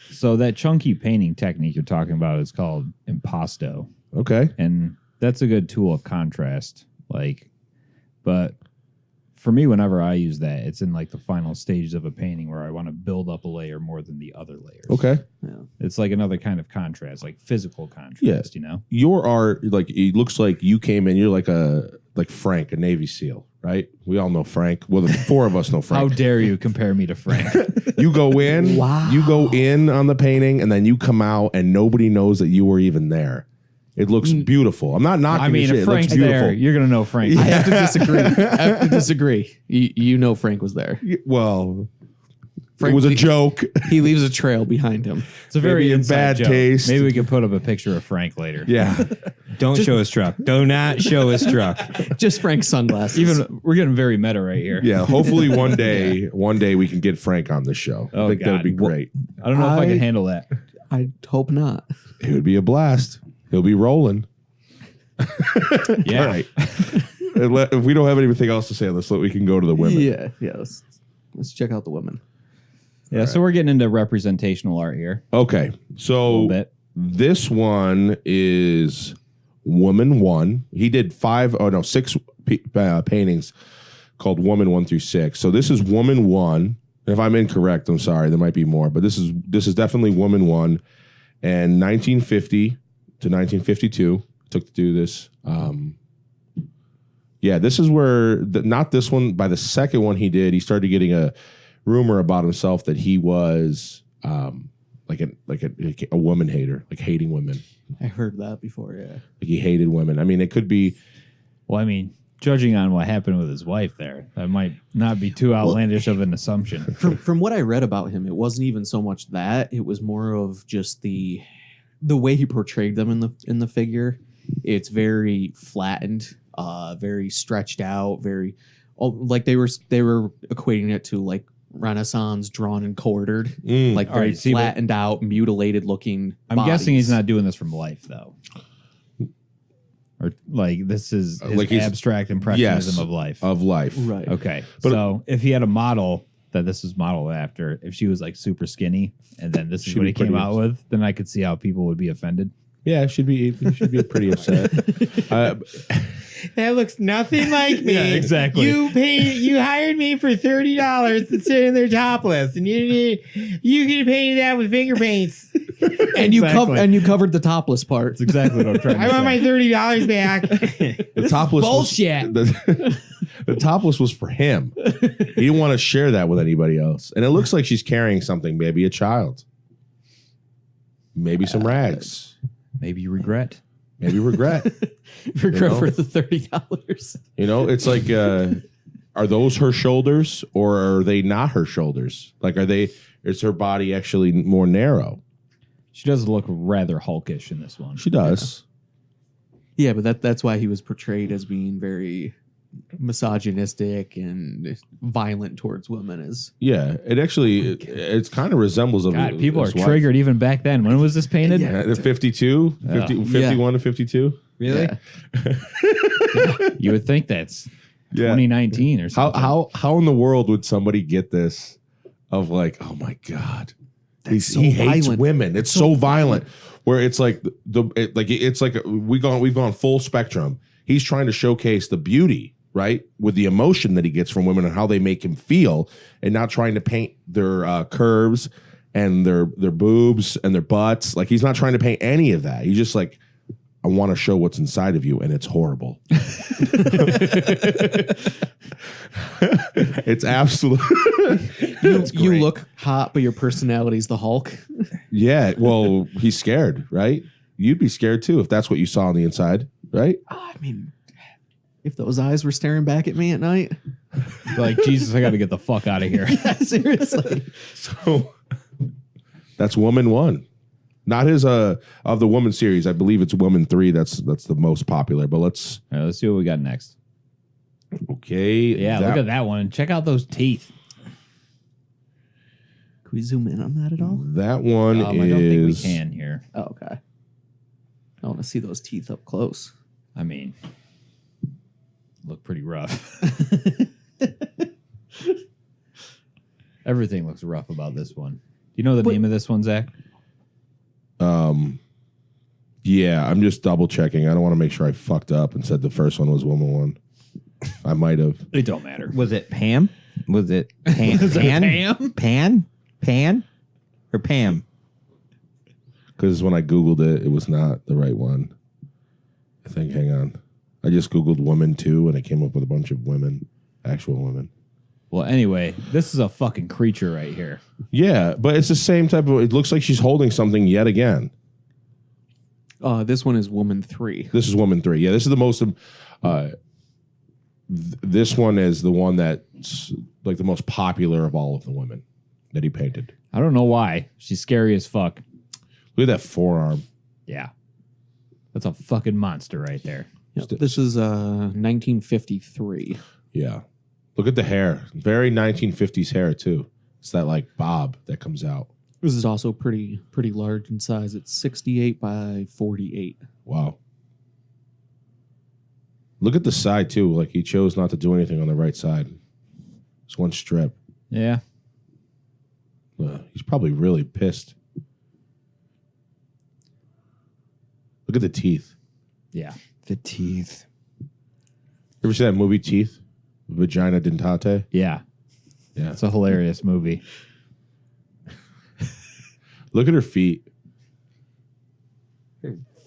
So that chunky painting technique you're talking about is called impasto. Okay. And that's a good tool of contrast. But for me, whenever I use that, it's in like the final stages of a painting where I want to build up a layer more than the other layers. Okay. Yeah. It's like another kind of contrast, like physical contrast, you know? Your art, like, it looks like you came in, you're like Frank, a Navy SEAL, right? We all know Frank. Well, the 4 of us know Frank. How dare you compare me to Frank? You go in, you go in on the painting, and then you come out, and nobody knows that you were even there. It looks beautiful. I'm not knocking your shit. If Frank's it looks beautiful. there, you're going to know Frank. I have to disagree. I have to disagree. You know Frank was there. Well, Frank, it was a joke. He leaves a trail behind him. It's a very Maybe in inside bad joke. taste. Maybe we could put up a picture of Frank later. Yeah. Don't show his truck. Do not show his truck. Just Frank's sunglasses. Even we're getting very meta right here. Yeah. Hopefully one day we can get Frank on the show. Oh, I think that'd be great. I don't know if I can handle that. I hope not. It would be a blast. He'll be rolling. Yeah. All right. If we don't have anything else to say on this, we can go to the women. Yeah. Let's check out the women. Yeah, so we're getting into representational art here. Okay. A little So bit. this one is Woman 1. He did 6 paintings called Woman 1 through 6. So this is Woman 1. If I'm incorrect, I'm sorry. There might be more, but this is definitely Woman 1. And 1950 to 1952 took to do this. Yeah, this is where not this one. By the second one he did, he started getting a rumor about himself that he was like a woman hater, like hating women. I heard that before. Yeah. Like he hated women. I mean, it could be. Well, I mean, judging on what happened with his wife there, that might not be too outlandish of an assumption. From what I read about him, it wasn't even so much that. It was more of just the way he portrayed them in the figure. It's very flattened, very stretched out, very like they were equating it to like Renaissance drawn and quartered, like very flattened out, mutilated looking. I'm guessing he's not doing this from life though. Or like this is his like abstract impressionism of life. Right. Okay. But- so if he had a model that this is modeled after, if she was like super skinny and then this is She'd what be he came pretty out with, then I could see how people would be offended. Yeah, it should be pretty upset. That looks nothing like me. Yeah, exactly. You hired me for $30 to sit in there topless, and you could have painted that with finger paints. And you Exactly. covered the topless part. That's exactly what I'm trying to I say. want my $30 back. The topless bullshit. The topless was for him. He didn't want to share that with anybody else. And it looks like she's carrying something, maybe a child, maybe some rags, Maybe you regret. maybe regret. Regret for the $30. You know, it's like, are those her shoulders or are they not her shoulders? Like, is her body actually more narrow? She does look rather hulkish in this one. She does. Yeah, but that's why he was portrayed as being very misogynistic and violent towards women. Yeah. It actually, it kind of resembles a God, people are his wife. triggered even back then. When was this painted? Yeah. The 52, 51 to 52. Really? Yeah. You would think that's Yeah. 2019 or something. How in the world would somebody get this of like, oh my God, he so hates violent. women. It's so violent. Where it's like we've gone full spectrum. He's trying to showcase the beauty, right, with the emotion that he gets from women and how they make him feel, and not trying to paint their curves and their boobs and their butts. Like he's not trying to paint any of that. He's just like, I want to show what's inside of you, and it's horrible. It's absolute. You look hot, but your personality's the Hulk. Yeah. Well, he's scared, right? you'd be scared too if that's what you saw on the inside, right? I mean, if those eyes were staring back at me at night, Like, Jesus, I got to get the fuck out of here. seriously. So that's Woman 1. Not his of the Woman series. I believe it's Woman 3 that's the most popular. But let's All right, let's see what we got next. okay. Yeah, look at that one. Check out those teeth. Can we zoom in on that at all? That one I don't think we is can here. Oh, okay. I want to see those teeth up close. I mean, look pretty rough. Everything looks rough about this one. Do you know the name of this one, Zach? yeah, I'm just double checking. I don't want to make sure I fucked up and said the first one was Woman 1. I might have. It don't matter. Was it Pam? Was it Pan? Was it Pan? Pam? Pan? Or Pam? Because when I Googled it, it was not the right one. I think, hang on. I just Googled Woman 2 and it came up with a bunch of women, actual women. Well, anyway, this is a fucking creature right here. Yeah, but it's the same type of, it looks like she's holding something yet again. This one is Woman 3. This is Woman 3. Yeah, this is the most, this one is the one that's like the most popular of all of the women that he painted. I don't know why. She's scary as fuck. Look at that forearm. Yeah. That's a fucking monster right there. Yep. This is 1953. Yeah. Look at the hair. Very 1950s hair, too. It's that like bob that comes out. This is also pretty large in size. It's 68 by 48. Wow. Look at the side, too. Like he chose not to do anything on the right side. It's one strip. Yeah. He's probably really pissed. Look at the teeth. Yeah. The teeth. Ever see that movie Teeth? Vagina Dentate? Yeah. Yeah. It's a hilarious movie. Look at her feet.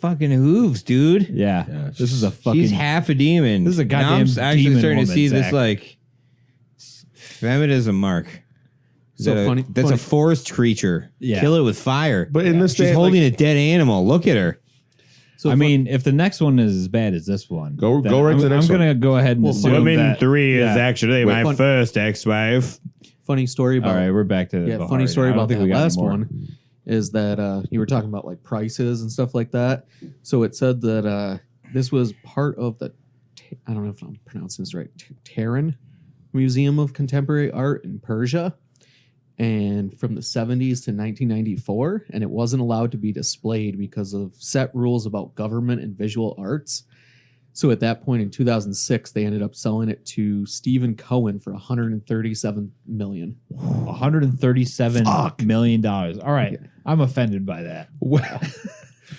Fucking hooves, dude. Yeah. Yeah, This is a fucking... She's half a demon. This is a Now goddamn I'm actually demon starting to woman, see this Zach. like feminism mark. So funny. That's funny. a forest creature. Yeah. Kill it with fire. But in this She's day, holding like, a dead animal. Look at her. So I mean, if the next one is as bad as this one, Go then right to the next I'm one. going to go ahead and assume Woman that, 3 is yeah. actually Wait, my fun- first ex-wife. funny story about All right, we're back to yeah, Bohary funny story now. I don't about think that we got any last more. one is that you were talking about like prices and stuff like that. So it said that this was part of the I don't know if I'm pronouncing this right, Tehran Museum of Contemporary Art in Persia, and from the 70s to 1994, and it wasn't allowed to be displayed because of set rules about government and visual arts. So at that point in 2006, they ended up selling it to Stephen Cohen for $137 million. $137 million. All right, I'm offended by that.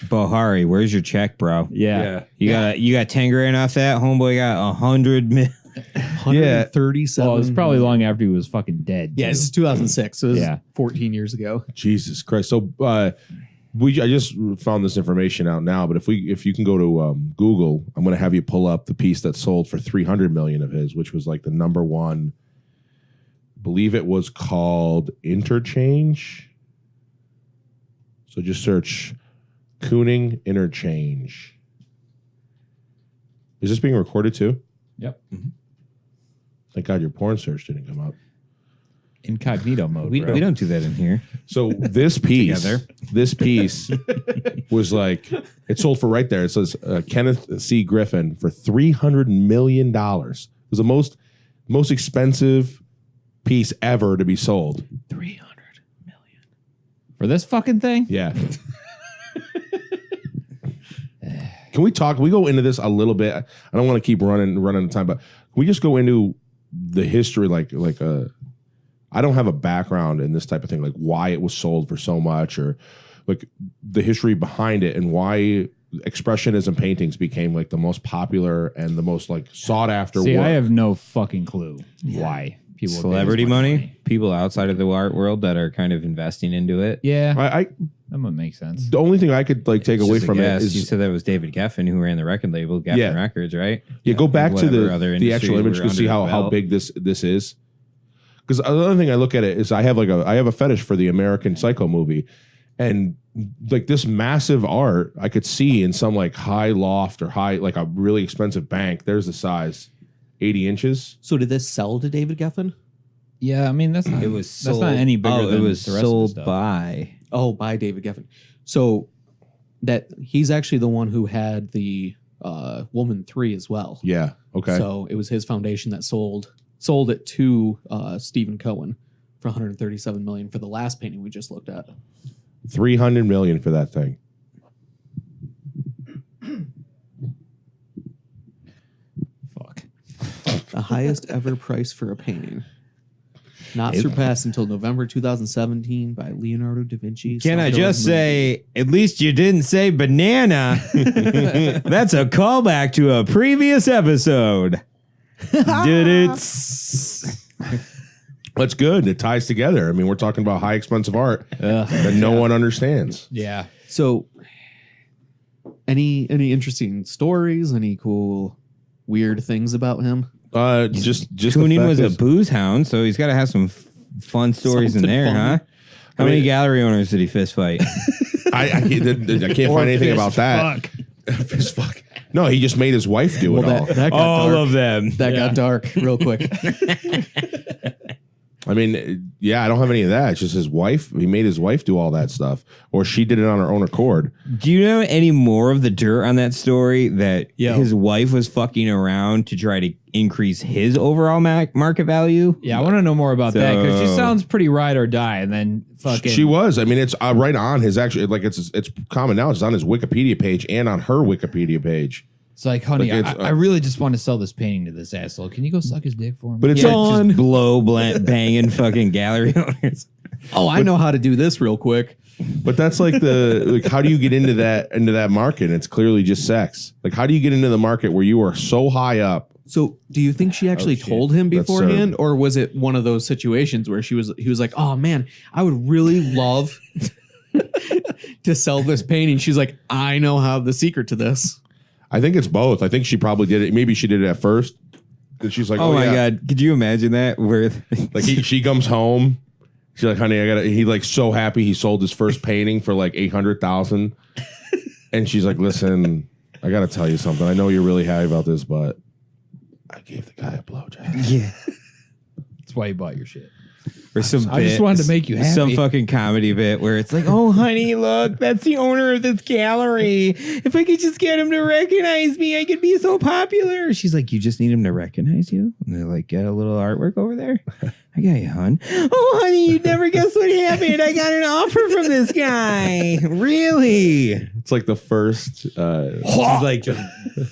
Bohary, where's your check, bro? Yeah. You got 10 grand off that? Homeboy got 100 million. 137. Well, it was probably long after he was fucking dead. Yeah, too. this is 2006. So this Yeah. is 14 years ago. Jesus Christ. So I just found this information out now, but if you can go to Google, I'm going to have you pull up the piece that sold for 300 million of his, which was like the number one. I believe it was called Interchange. So just search Kooning Interchange. Is this being recorded too? Yep. Thank God your porn search didn't come up. Incognito mode. We bro. don't do that in here. So this piece, Together. this piece was like, it sold for right there. It says Kenneth C. Griffin for $300 million. It was the most expensive piece ever to be sold. 300 million. For this fucking thing? Yeah. Can we talk? Can we go into this a little bit? I don't want to keep running the time, but can we just go into the history? I don't have a background in this type of thing, like why it was sold for so much, or like the history behind it, and why expressionism paintings became like the most popular and the most like sought after. See, work. I have no fucking clue why people would pay Celebrity this much money? People outside of the art world that are kind of investing into it. Yeah, I that would make sense. the only thing I could like take It's away just a from it guess. is You said that was David Geffen who ran the record label, Geffen Yeah. Records, right? Yeah, go back to Whatever other the actual industries image were to see under his how belt. big this is. Because another thing I look at it is I have a fetish for the American Psycho movie, And like this massive art, I could see in some like high loft or high, like a really expensive bank. There's the size, 80 inches. So did this sell to David Geffen? Yeah, I mean that's not not any bigger than it was the rest of the sold stuff. by. Oh, by David Geffen. So that he's actually the one who had the Woman 3 as well. Yeah. Okay. So it was his foundation that sold it to Stephen Cohen for $137 million for the last painting we just looked at. $300 million for that thing. Fuck. The highest ever price for a painting. Not surpassed until November 2017 by Leonardo da Vinci. Can I Salvador just Mundi. say, at least you didn't say banana. That's a callback to a previous episode. Did it? That's good. It ties together. I mean, we're talking about high expensive art that no one understands. Yeah. So, any interesting stories? Any cool, weird things about him? Just Kooning was a booze hound, so he's got to have some fun stories in Something there, fun. huh? How many gallery owners did he fist fight? I can't find anything about that. Fist fuck. No, he just made his wife do it all. That got All dark. of them. That got dark real quick. I mean, yeah, I don't have any of that. It's just his wife. He made his wife do all that stuff, or she did it on her own accord. Do you know any more of the dirt on that story that his wife was fucking around to try to increase his overall market value? Yeah, I want to know more about that because she sounds pretty ride or die, and then fucking. She was. I mean, it's right on his actually. Like it's common now. It's on his Wikipedia page and on her Wikipedia page. It's like, honey, Like, I really just want to sell this painting to this asshole. Can you go suck his dick for me? But it's Just blow banging fucking gallery owners. Oh, I know how to do this real quick. But that's like how do you get into that market? It's clearly just sex. Like, how do you get into the market where you are so high up? So, do you think she actually told him That's beforehand, or was it one of those situations where he was like, "Oh man, I would really love to sell this painting." She's like, "I know how the secret to this." I think it's both. I think she probably did it. Maybe she did it at first. And she's like, Oh my yeah. god, could you imagine that? Where Like she comes home. She's like, honey, he like so happy he sold his first painting for like $800,000. And she's like, listen, I gotta tell you something. I know you're really happy about this, but I gave the guy a blowjob. yeah. That's why you bought your shit. Or some I just wanted to make you happy. Some fucking comedy bit where it's like, oh, honey, look, that's the owner of this gallery. If I could just get him to recognize me, I could be so popular. She's like, you just need him to recognize you? And they're like, get a little artwork over there. I got you, hon. Oh, honey, you'd never guess what happened. I got an offer from this guy. Really? It's like the first She's like just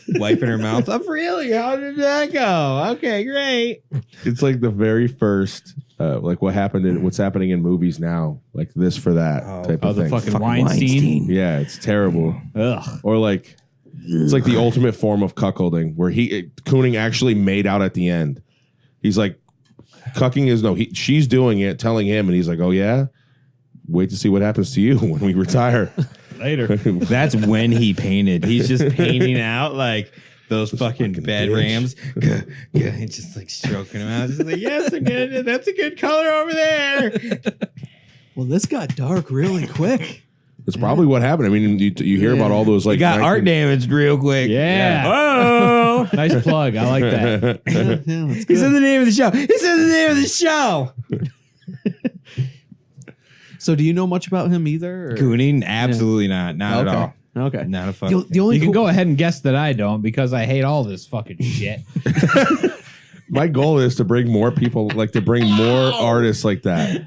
wiping her mouth up. Really? How did that go? Okay, great. it's like the very first like what's happening in movies now, like this for that type of the thing. fucking Weinstein. Yeah, it's terrible. Ugh. Or like it's like the ultimate form of cuckolding where Kooning actually made out at the end. He's like cucking she's doing it, telling him, and he's like, oh yeah, wait to see what happens to you when we retire. Later. That's when he painted. He's just painting out like those fucking bed rams. Yeah, he's just like stroking them out. Just like, yes, that's a good color over there. Well, this got dark really quick. That's probably what happened. I mean, you hear about all those like He got art damaged real quick. Yeah. Oh. Nice plug. I like that. Yeah, that's He good. said the name of the show. He said the name of the show. So, do you know much about him either? Or? Kooning? Absolutely not. Not Okay. at all. Okay. Not a fucking The only You can cool- go ahead and guess that I don't because I hate all this fucking shit. My goal is to bring more people, like to bring more artists like that.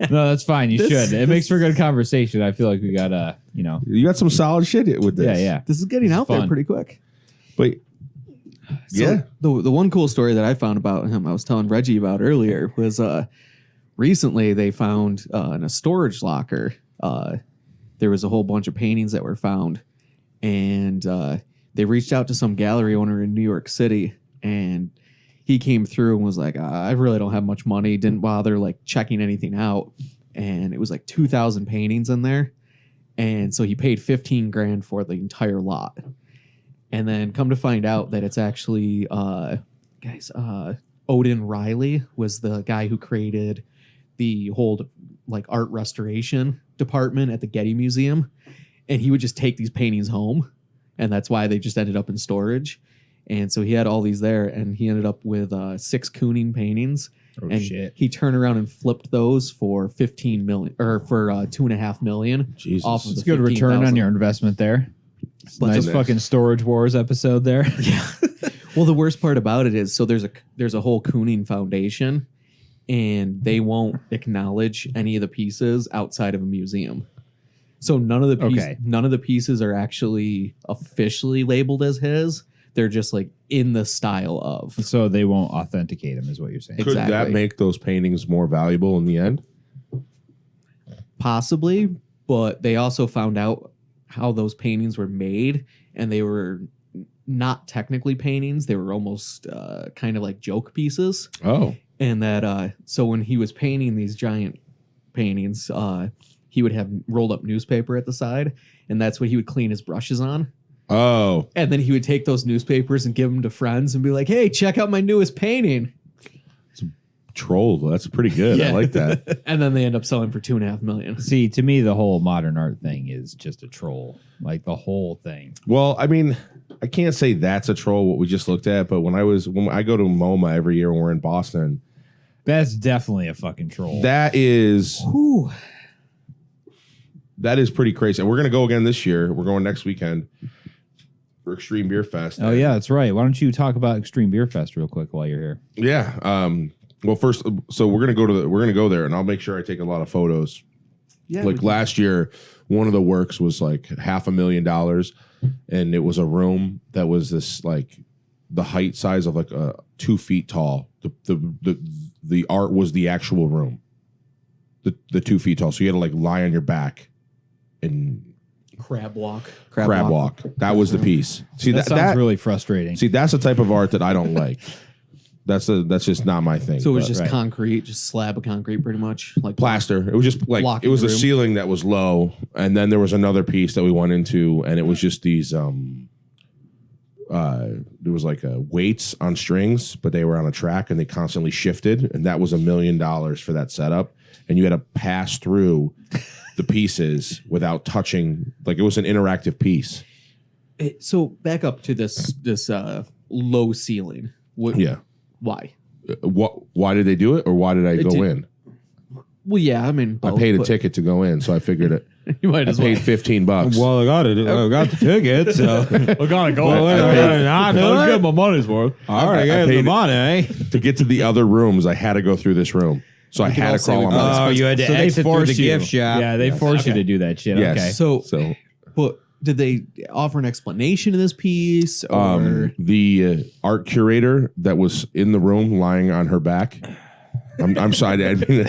No, that's fine. You should. It makes for good conversation. I feel like we got You got some solid shit with this. yeah. This is getting out there fun. pretty quick. But So yeah, the one cool story that I found about him, I was telling Reggie about earlier, was recently they found in a storage locker, there was a whole bunch of paintings that were found, and they reached out to some gallery owner in New York City, and he came through and was like, I really don't have much money, didn't bother like checking anything out, and it was like 2,000 paintings in there, and so he paid 15 grand for the entire lot. And then come to find out that it's actually, Odin Riley was the guy who created the whole like art restoration department at the Getty Museum, and he would just take these paintings home, and that's why they just ended up in storage. And so he had all these there, and he ended up with 6 Kooning paintings. Oh, and shit. he turned around and flipped those for 15 million, or for 2.5 million. Jesus. Off of It's the a good return 15,000. on your investment there. Nice Nice. fucking Storage Wars episode there. Yeah. Well, the worst part about it is, so there's a whole Kooning Foundation, and they won't acknowledge any of the pieces outside of a museum. So none of the pieces are actually officially labeled as his. They're just like in the style of. So they won't authenticate him, is what you're saying. Could that Exactly. make those paintings more valuable in the end? Possibly, but they also found out how those paintings were made, and they were not technically paintings. They were almost kind of like joke pieces. Oh, And that so when he was painting these giant paintings, he would have rolled up newspaper at the side, and that's what he would clean his brushes on. oh, And then he would take those newspapers and give them to friends and be like, "Hey, check out my newest painting." troll. That's pretty good. I Yeah. like that. And then they end up selling for 2.5 million. See, to me, the whole modern art thing is just a troll. Like the whole thing. Well, I mean, I can't say that's a troll what we just looked at, but when I go to MoMA every year when we're in Boston, That's definitely a fucking troll. that is Whew. pretty crazy. And we're gonna go again this year. We're going next weekend for Extreme Beer Fest. Oh yeah, that's right. Why don't you talk about Extreme Beer Fest real quick while you're here? Yeah. Well, first, so we're gonna go there, and I'll make sure I take a lot of photos. Yeah. Like last year, one of the works was like $500,000, and it was a room that was this like the height size of like 2 feet tall. The art was the actual room, the 2 feet tall. So you had to like lie on your back and Crab walk. crab walk. That was the piece. See That sounds really frustrating. see that's the type of art that I don't like. That's just not my thing. So it was But- just right. concrete, just slab of concrete, pretty much. Like plaster. It was just like Blocking it was the a room. ceiling that was low, and then there was another piece that we went into, and it was just these there was like weights on strings, but they were on a track and they constantly shifted, and that was $1 million for that setup, and you had to pass through the pieces without touching. Like it was an interactive piece. So back up to this low ceiling. What? Yeah. Why? Why did they do it, or why did I go did- in? Well, yeah, I mean, I both, paid a but ticket to go in, so I figured it. You might I as well. paid $15. Well, I got it. I got the ticket, so We're gonna go. I'll get my money's worth. I already I gave the paid- money. To get to the other rooms, I had to go through this room. So I had to crawl on my Oh, you had to So they exit through force the you. gift shop. Yeah, they force you to do that shit. Yes. Okay. So, but did they offer an explanation of this piece, or the art curator that was in the room lying on her back. I'm sorry. I mean,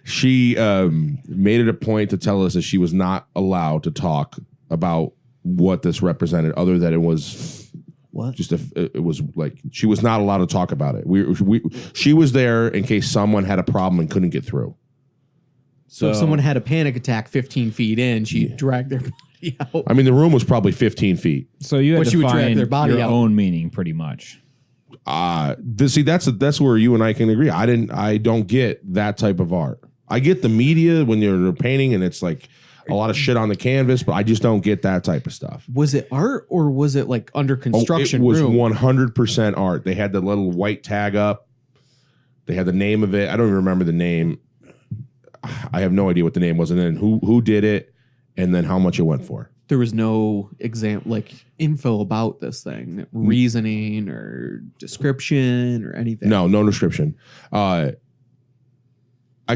she made it a point to tell us that she was not allowed to talk about what this represented, other than it was what? just it was like she was not allowed to talk about it. She was there in case someone had a problem and couldn't get through. So if someone had a panic attack 15 feet in, she dragged their body out. I mean, the room was probably 15 feet. So you had But to she would drag find their body your out. own meaning, pretty much. That's where you and I can agree. I don't get that type of art. I get the media when you're painting and it's like a lot of shit on the canvas, but I just don't get that type of stuff. Was it art or was it like under construction it was room? 100% art. They had the little white tag up. They had the name of it. I don't even remember the name. I have no idea what the name was, and then who did it, and then how much it went for. There was no info about this thing, reasoning or description or anything. No description. I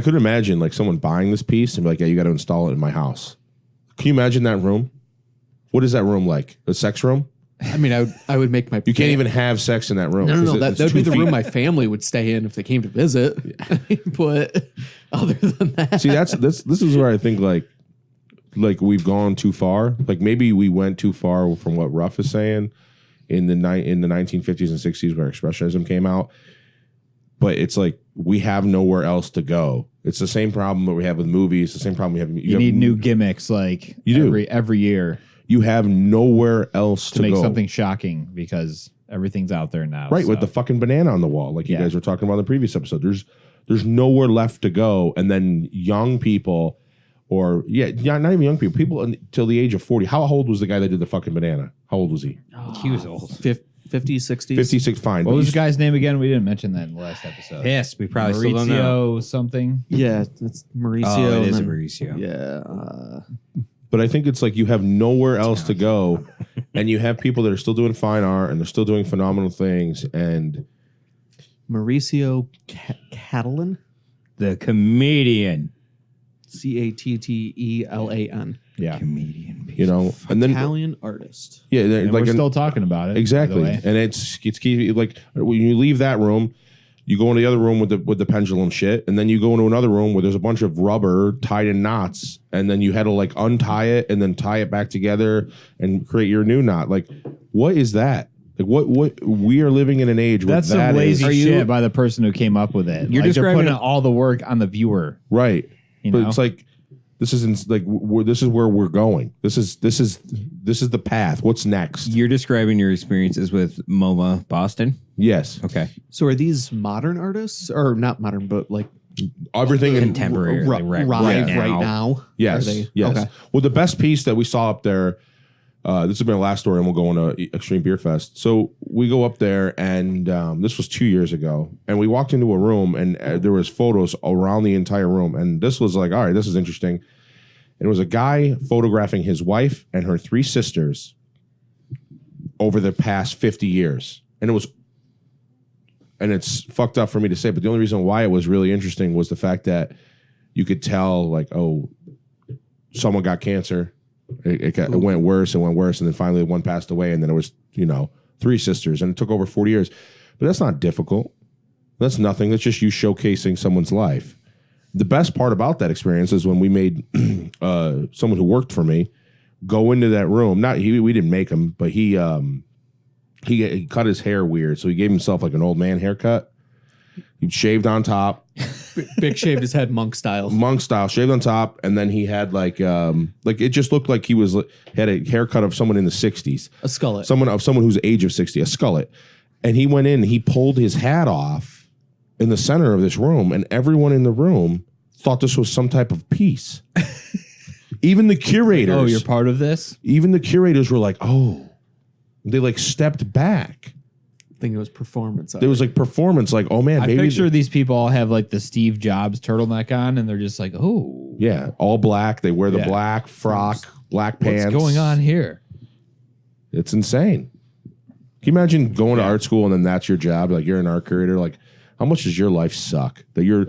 could imagine like someone buying this piece and be like, yeah, you got to install it in my house. Can you imagine that room? What is that room like? A sex room? I mean, I would make my. You can't even have sex in that room. No. That would be the 2 feet. room my family would stay in if they came to visit. But other than that, See, this is where I think like we've gone too far. Like maybe we went too far from what Ruff is saying in the 1950s and 60s where Expressionism came out. But it's like we have nowhere else to go. It's the same problem that we have with movies. The same problem we have. You need new gimmicks like You do. every year You have nowhere else to to make go. something shocking because everything's out there now. Right, so. with the fucking banana on the wall, like you Yeah. guys were talking about in the previous episode. There's nowhere left to go. And then young people, or not even young people until the age of 40. How old was the guy that did the fucking banana? How old was he? He was old. 50s, 60s. 56, fine. What But was you- the guy's name again? We didn't mention that in the last episode. Yes, we probably still don't know. Mauricio something. Yeah, it's Mauricio. Oh, it is a and then- Mauricio. Yeah. But I think it's like you have nowhere else to go, and you have people that are still doing fine art and they're still doing phenomenal things. And Mauricio Catalan. The comedian. Cattelan. Yeah. Comedian. you know, and then Italian artist. yeah, And like we're still talking about it. exactly. by the way. And it's key. Like when you leave that room, you go into the other room with the pendulum shit, and then you go into another room where there's a bunch of rubber tied in knots, and then you had to like untie it and then tie it back together and create your new knot. Like, what is that? Like, what we are living in an age where That's that some lazy is- shit by the person who came up with it. You're Like, they're describing putting it- all the work on the viewer. right. You But know? it's like this isn't like this is where we're going. This is the path. What's next? You're describing your experiences with MoMA Boston. Yes, Okay. So are these modern artists, or not modern, but like everything in Contemporary. Rive right right now? Yes, Are they? yes. Okay. Well, the best piece that we saw up there. This has been the last story, and we'll go on to Extreme Beer Fest. So we go up there, and this was 2 years ago, and we walked into a room, and there was photos around the entire room, and this was like, all right, this is interesting. And it was a guy photographing his wife and her 3 sisters over the past 50 years, and it's fucked up for me to say, but the only reason why it was really interesting was the fact that you could tell, like, oh, someone got cancer. It went worse and went worse, and then finally one passed away, and then it was 3 sisters, and it took over 40 years. But that's not difficult. That's nothing. That's just you showcasing someone's life. The best part about that experience is when we made someone who worked for me go into that room. We didn't make him, but he cut his hair weird, so he gave himself like an old man haircut. He shaved on top. Big shaved his head monk style. Monk style, shaved on top, and then he had like it just looked like he had a haircut of someone in the 60s. A skullet. Someone who's age of 60, a skullet. And he went in, he pulled his hat off in the center of this room, and everyone in the room thought this was some type of piece. Even the curators. Oh, you're part of this? Even the curators were like, oh. They like stepped back. I think it was performance. There was like performance, like, oh man, I maybe picture these people all have like the Steve Jobs turtleneck on, and they're just like, oh, yeah, all black. They wear the Yeah. black frock, black what's pants. going on here? It's insane. Can you imagine going to art school and then that's your job? Like you're an art curator. Like how much does your life suck? That you're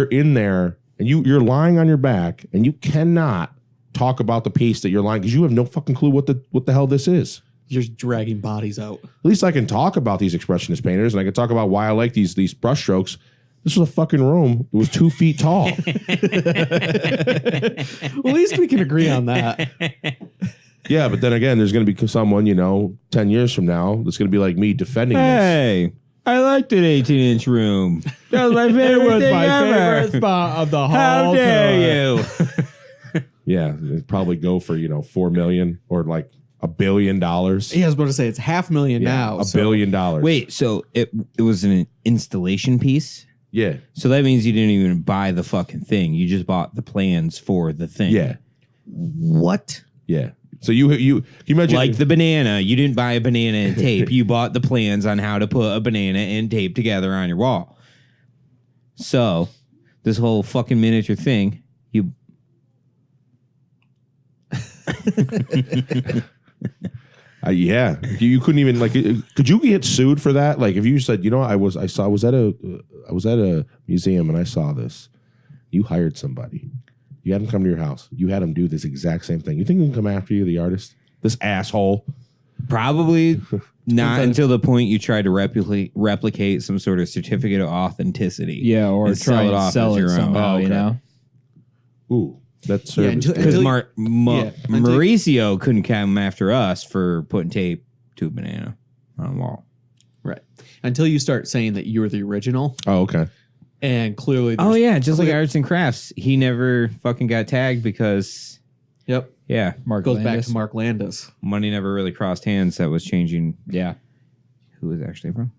in there and you're lying on your back and you cannot talk about the piece that you're lying because you have no fucking clue what the hell this is. You're just dragging bodies out. At least I can talk about these expressionist painters and I can talk about why I like these brush strokes. This was a fucking room. It was 2 feet tall. Well, at least we can agree on that. Yeah, but then again, there's going to be someone, 10 years from now that's going to be like me defending this. Hey, I liked an 18-inch room. That was my favorite thing ever. spot of the whole How dare you? Yeah, it'd probably go for, 4 million or like $1 billion. Yeah, I was about to say it's $500,000 now. $1 billion. Wait, so it was an installation piece? Yeah. So that means you didn't even buy the fucking thing. You just bought the plans for the thing. Yeah. What? Yeah. So you imagine Like the banana. You didn't buy a banana and tape. You bought the plans on how to put a banana and tape together on your wall. So this whole fucking miniature thing, you... yeah, you couldn't even like. Could you get sued for that? Like, if you said, I was at a museum and I saw this. You hired somebody. You had them come to your house. You had them do this exact same thing. You think they can come after you, the artist? This asshole. Probably not until the point you try to replicate some sort of certificate of authenticity. Yeah, or and try sell it and off sell as it your own. somehow, Oh, you okay. know? Ooh, that's Yeah, service. until- Because until- Mauricio couldn't come after us for putting tape to a banana on a wall. Right. Until you start saying that you're the original, Oh, okay. and clearly Oh there's- yeah, just like arts and crafts. He never fucking got tagged because Yep. Mark Goes back Landis. to Mark Landis. money never really crossed hands. That was changing Yeah. who was actually from.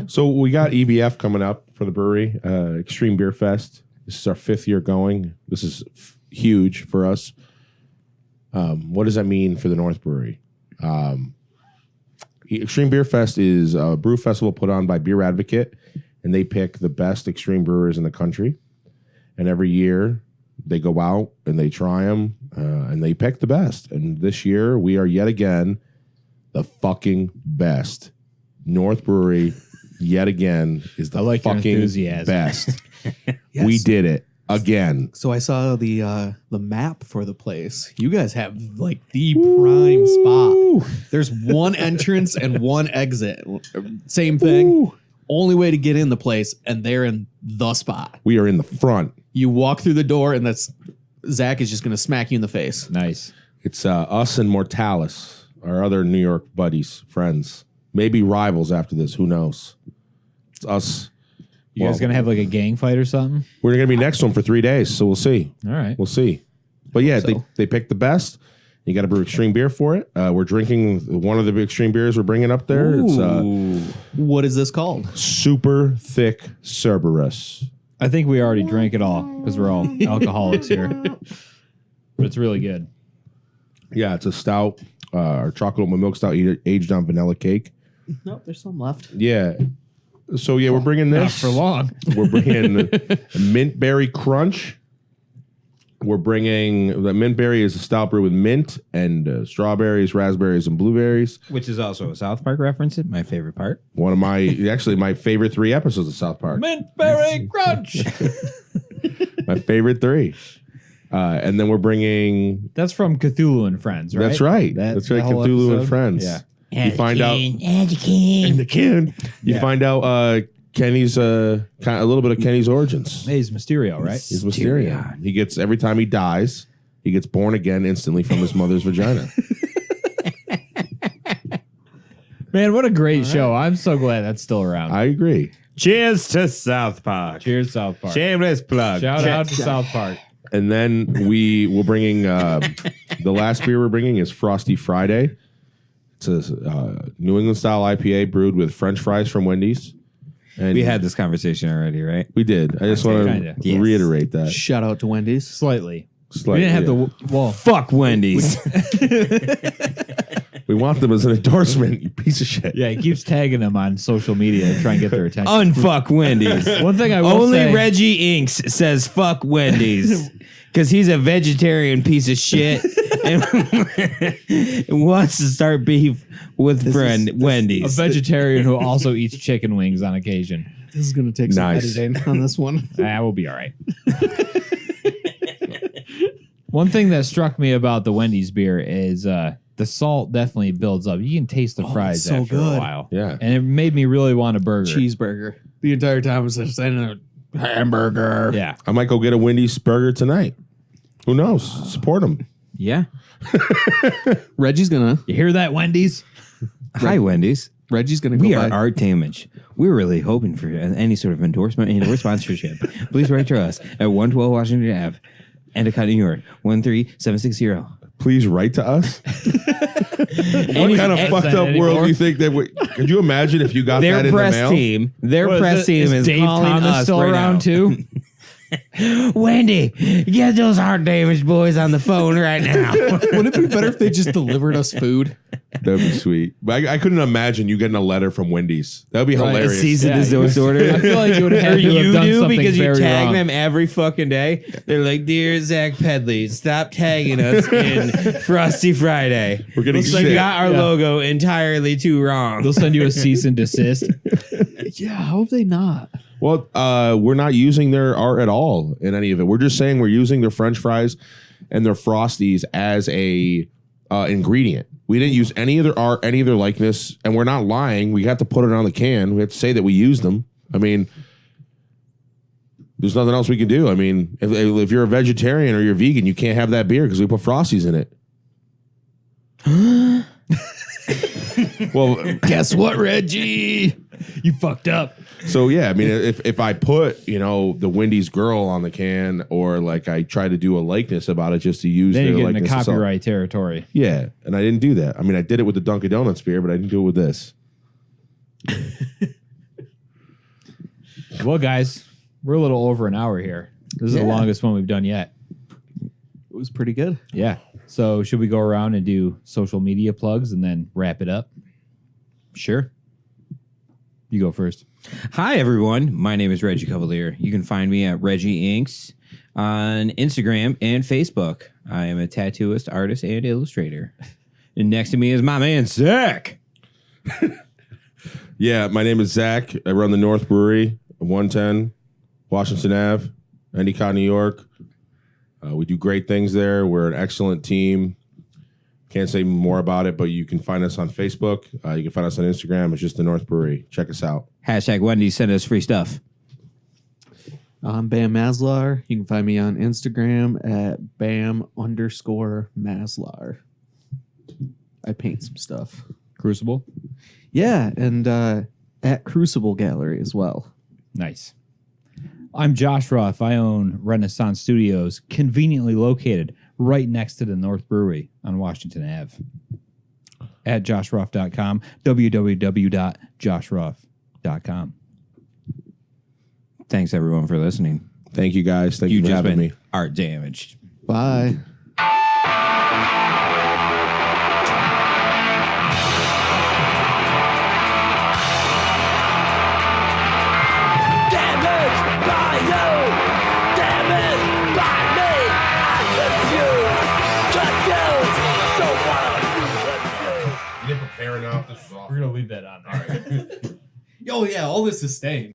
So we got EBF coming up for the brewery. Extreme Beer Fest. This is our 5th year going. This is huge for us. What does that mean for the North Brewery? Extreme Beer Fest is a brew festival put on by Beer Advocate, and they pick the best extreme brewers in the country. And every year they go out and they try them, and they pick the best. And this year we are yet again the fucking best. North Brewery, yet again, is the like your fucking enthusiasm. best. Yes. We did it again. So I saw the map for the place. You guys have like the prime spot. There's one entrance and one exit. Same thing. Ooh. Only way to get in the place, and they're in the spot. We are in the front. You walk through the door, and that's Zach is just going to smack you in the face. Nice. It's us and Mortalis, our other New York buddies, friends. Maybe rivals after this. Who knows? It's us. You guys gonna have like a gang fight or something? We're going to be next to them for 3 days, so we'll see. All right. We'll see. But yeah, So. they picked the best. You got to brew extreme beer for it. We're drinking one of the extreme beers we're bringing up there. It's What is this called? super thick Cerberus. I think we already drank it all because we're all alcoholics here. But it's really good. Yeah, it's a stout, or chocolate almond milk stout aged on vanilla cake. Nope, there's some left. Yeah. So yeah, we're bringing Not this. for long. We're bringing mint berry crunch. We're bringing the mint berry is a stout brew with mint and strawberries, raspberries, and blueberries. Which is also a South Park reference. My favorite part. One of my favorite 3 episodes of South Park. Mint berry crunch. My favorite 3. And then we're bringing. That's from Cthulhu and Friends, right? That's right. That's That's right. the whole Cthulhu and episode? Friends. Yeah. You find out. And the can. You Yeah. find out Kenny's a little bit of Kenny's origins. Hey, he's Mysterio, right? He's Mysterion. He gets every time he dies, he gets born again instantly from his mother's vagina. Man, what a great show. I'm so glad that's still around. I agree. Cheers to South Park. Cheers, South Park. Shameless plug. Shout out to South Park. And then we're bringing the last beer we're bringing is Frosty Friday. It's a New England style IPA brewed with French fries from Wendy's. And We had this conversation already, right? we did. I just want Kinda. to Yes. reiterate that. Shout out to Wendy's. Slightly. Slightly, We didn't have yeah. the well. Fuck Wendy's. We want them as an endorsement. You piece of shit. Yeah, he keeps tagging them on social media to try and get their attention. Unfuck Wendy's. One thing I will Only say, Reggie Inks says fuck Wendy's because he's a vegetarian piece of shit and wants to start beef with a Wendy's. vegetarian who also eats chicken wings on occasion. This is going to take some Nice. editing on this one. We'll be all right. One thing that struck me about the Wendy's beer is the salt definitely builds up. You can taste the fries it's so after a good. while. Yeah. And it made me really want a burger. Cheeseburger. The entire time I was just saying a hamburger. Yeah. I might go get a Wendy's burger tonight. Who knows? Support them. Yeah. Reggie's gonna You hear that, Wendy's? Hi, Wendy's. go We are buy- Art Damage. We're really hoping for any sort of endorsement and or sponsorship. Please write to us at 112 Washington Ave, Endicott, New York, 13760. Please write to us. What kind of Is fucked that up anymore? world do you think that we... Could you imagine if you got that Their in press the mail? team. Their What press team is Dave calling Thomas us still right around now. too? Wendy, get those Art Damage boys on the phone right now. Wouldn't it be better if they just delivered us food? That'd be sweet. But I couldn't imagine you getting a letter from Wendy's. That would be Right. hilarious. Cease and Yeah, desist order. I feel like you would have Or had to have you done do something because you very tag wrong. them every fucking day. They're like, "Dear Zach Pedley, stop tagging us in Frosty Friday. We're getting You sick. got our Yeah. logo entirely too wrong." They'll send you a cease and desist. Yeah, I hope they not. Well, we're not using their art at all in any of it. We're just saying we're using their French fries and their Frosties as a ingredient. We didn't use any of their art, any of their likeness, and we're not lying. We have to put it on the can. We have to say that we used them. I mean, there's nothing else we can do. I mean, if you're a vegetarian or you're vegan, you can't have that beer because we put Frosties in it. Well, Guess what, Reggie? You fucked up. so yeah, I mean, if I put the Wendy's girl on the can, or like I try to do a likeness about it just to use Then their you get into likeness, copyright territory. yeah, and I didn't do that. I mean, I did it with the Dunkin' Donuts beer, but I didn't do it with this. Well, guys, we're a little over an hour here. This is the Yeah. longest one we've done yet. It was pretty good. Yeah. So should we go around and do social media plugs and then wrap it up? Sure. You go first. Hi, everyone. My name is Reggie Cuvelier. You can find me at Reggie Inks on Instagram and Facebook. I am a tattooist, artist, and illustrator. And next to me is my man, Zach. Yeah, my name is Zach. I run the North Brewery, 110 Washington Ave, Endicott, New York. We do great things there. We're an excellent team. Can't say more about it, but you can find us on Facebook. You can find us on Instagram. It's just the North Brewery. Check us out. Hashtag Wendy, send us free stuff. I'm Bam Maslar. You can find me on Instagram at Bam_Maslar. I paint some stuff. Crucible. Yeah, and at Crucible Gallery as well. Nice. I'm Josh Ruff. I own Renaissance Studios, conveniently located right next to the North Brewery on Washington Ave. At joshruff.com, www.joshruff.com. Thanks, everyone, for listening. Thank you, guys. Thank you for just having been me. art damaged. Bye. You didn't prepare enough. This was awful. We're going to leave that on there. Oh, yeah, all this is staying.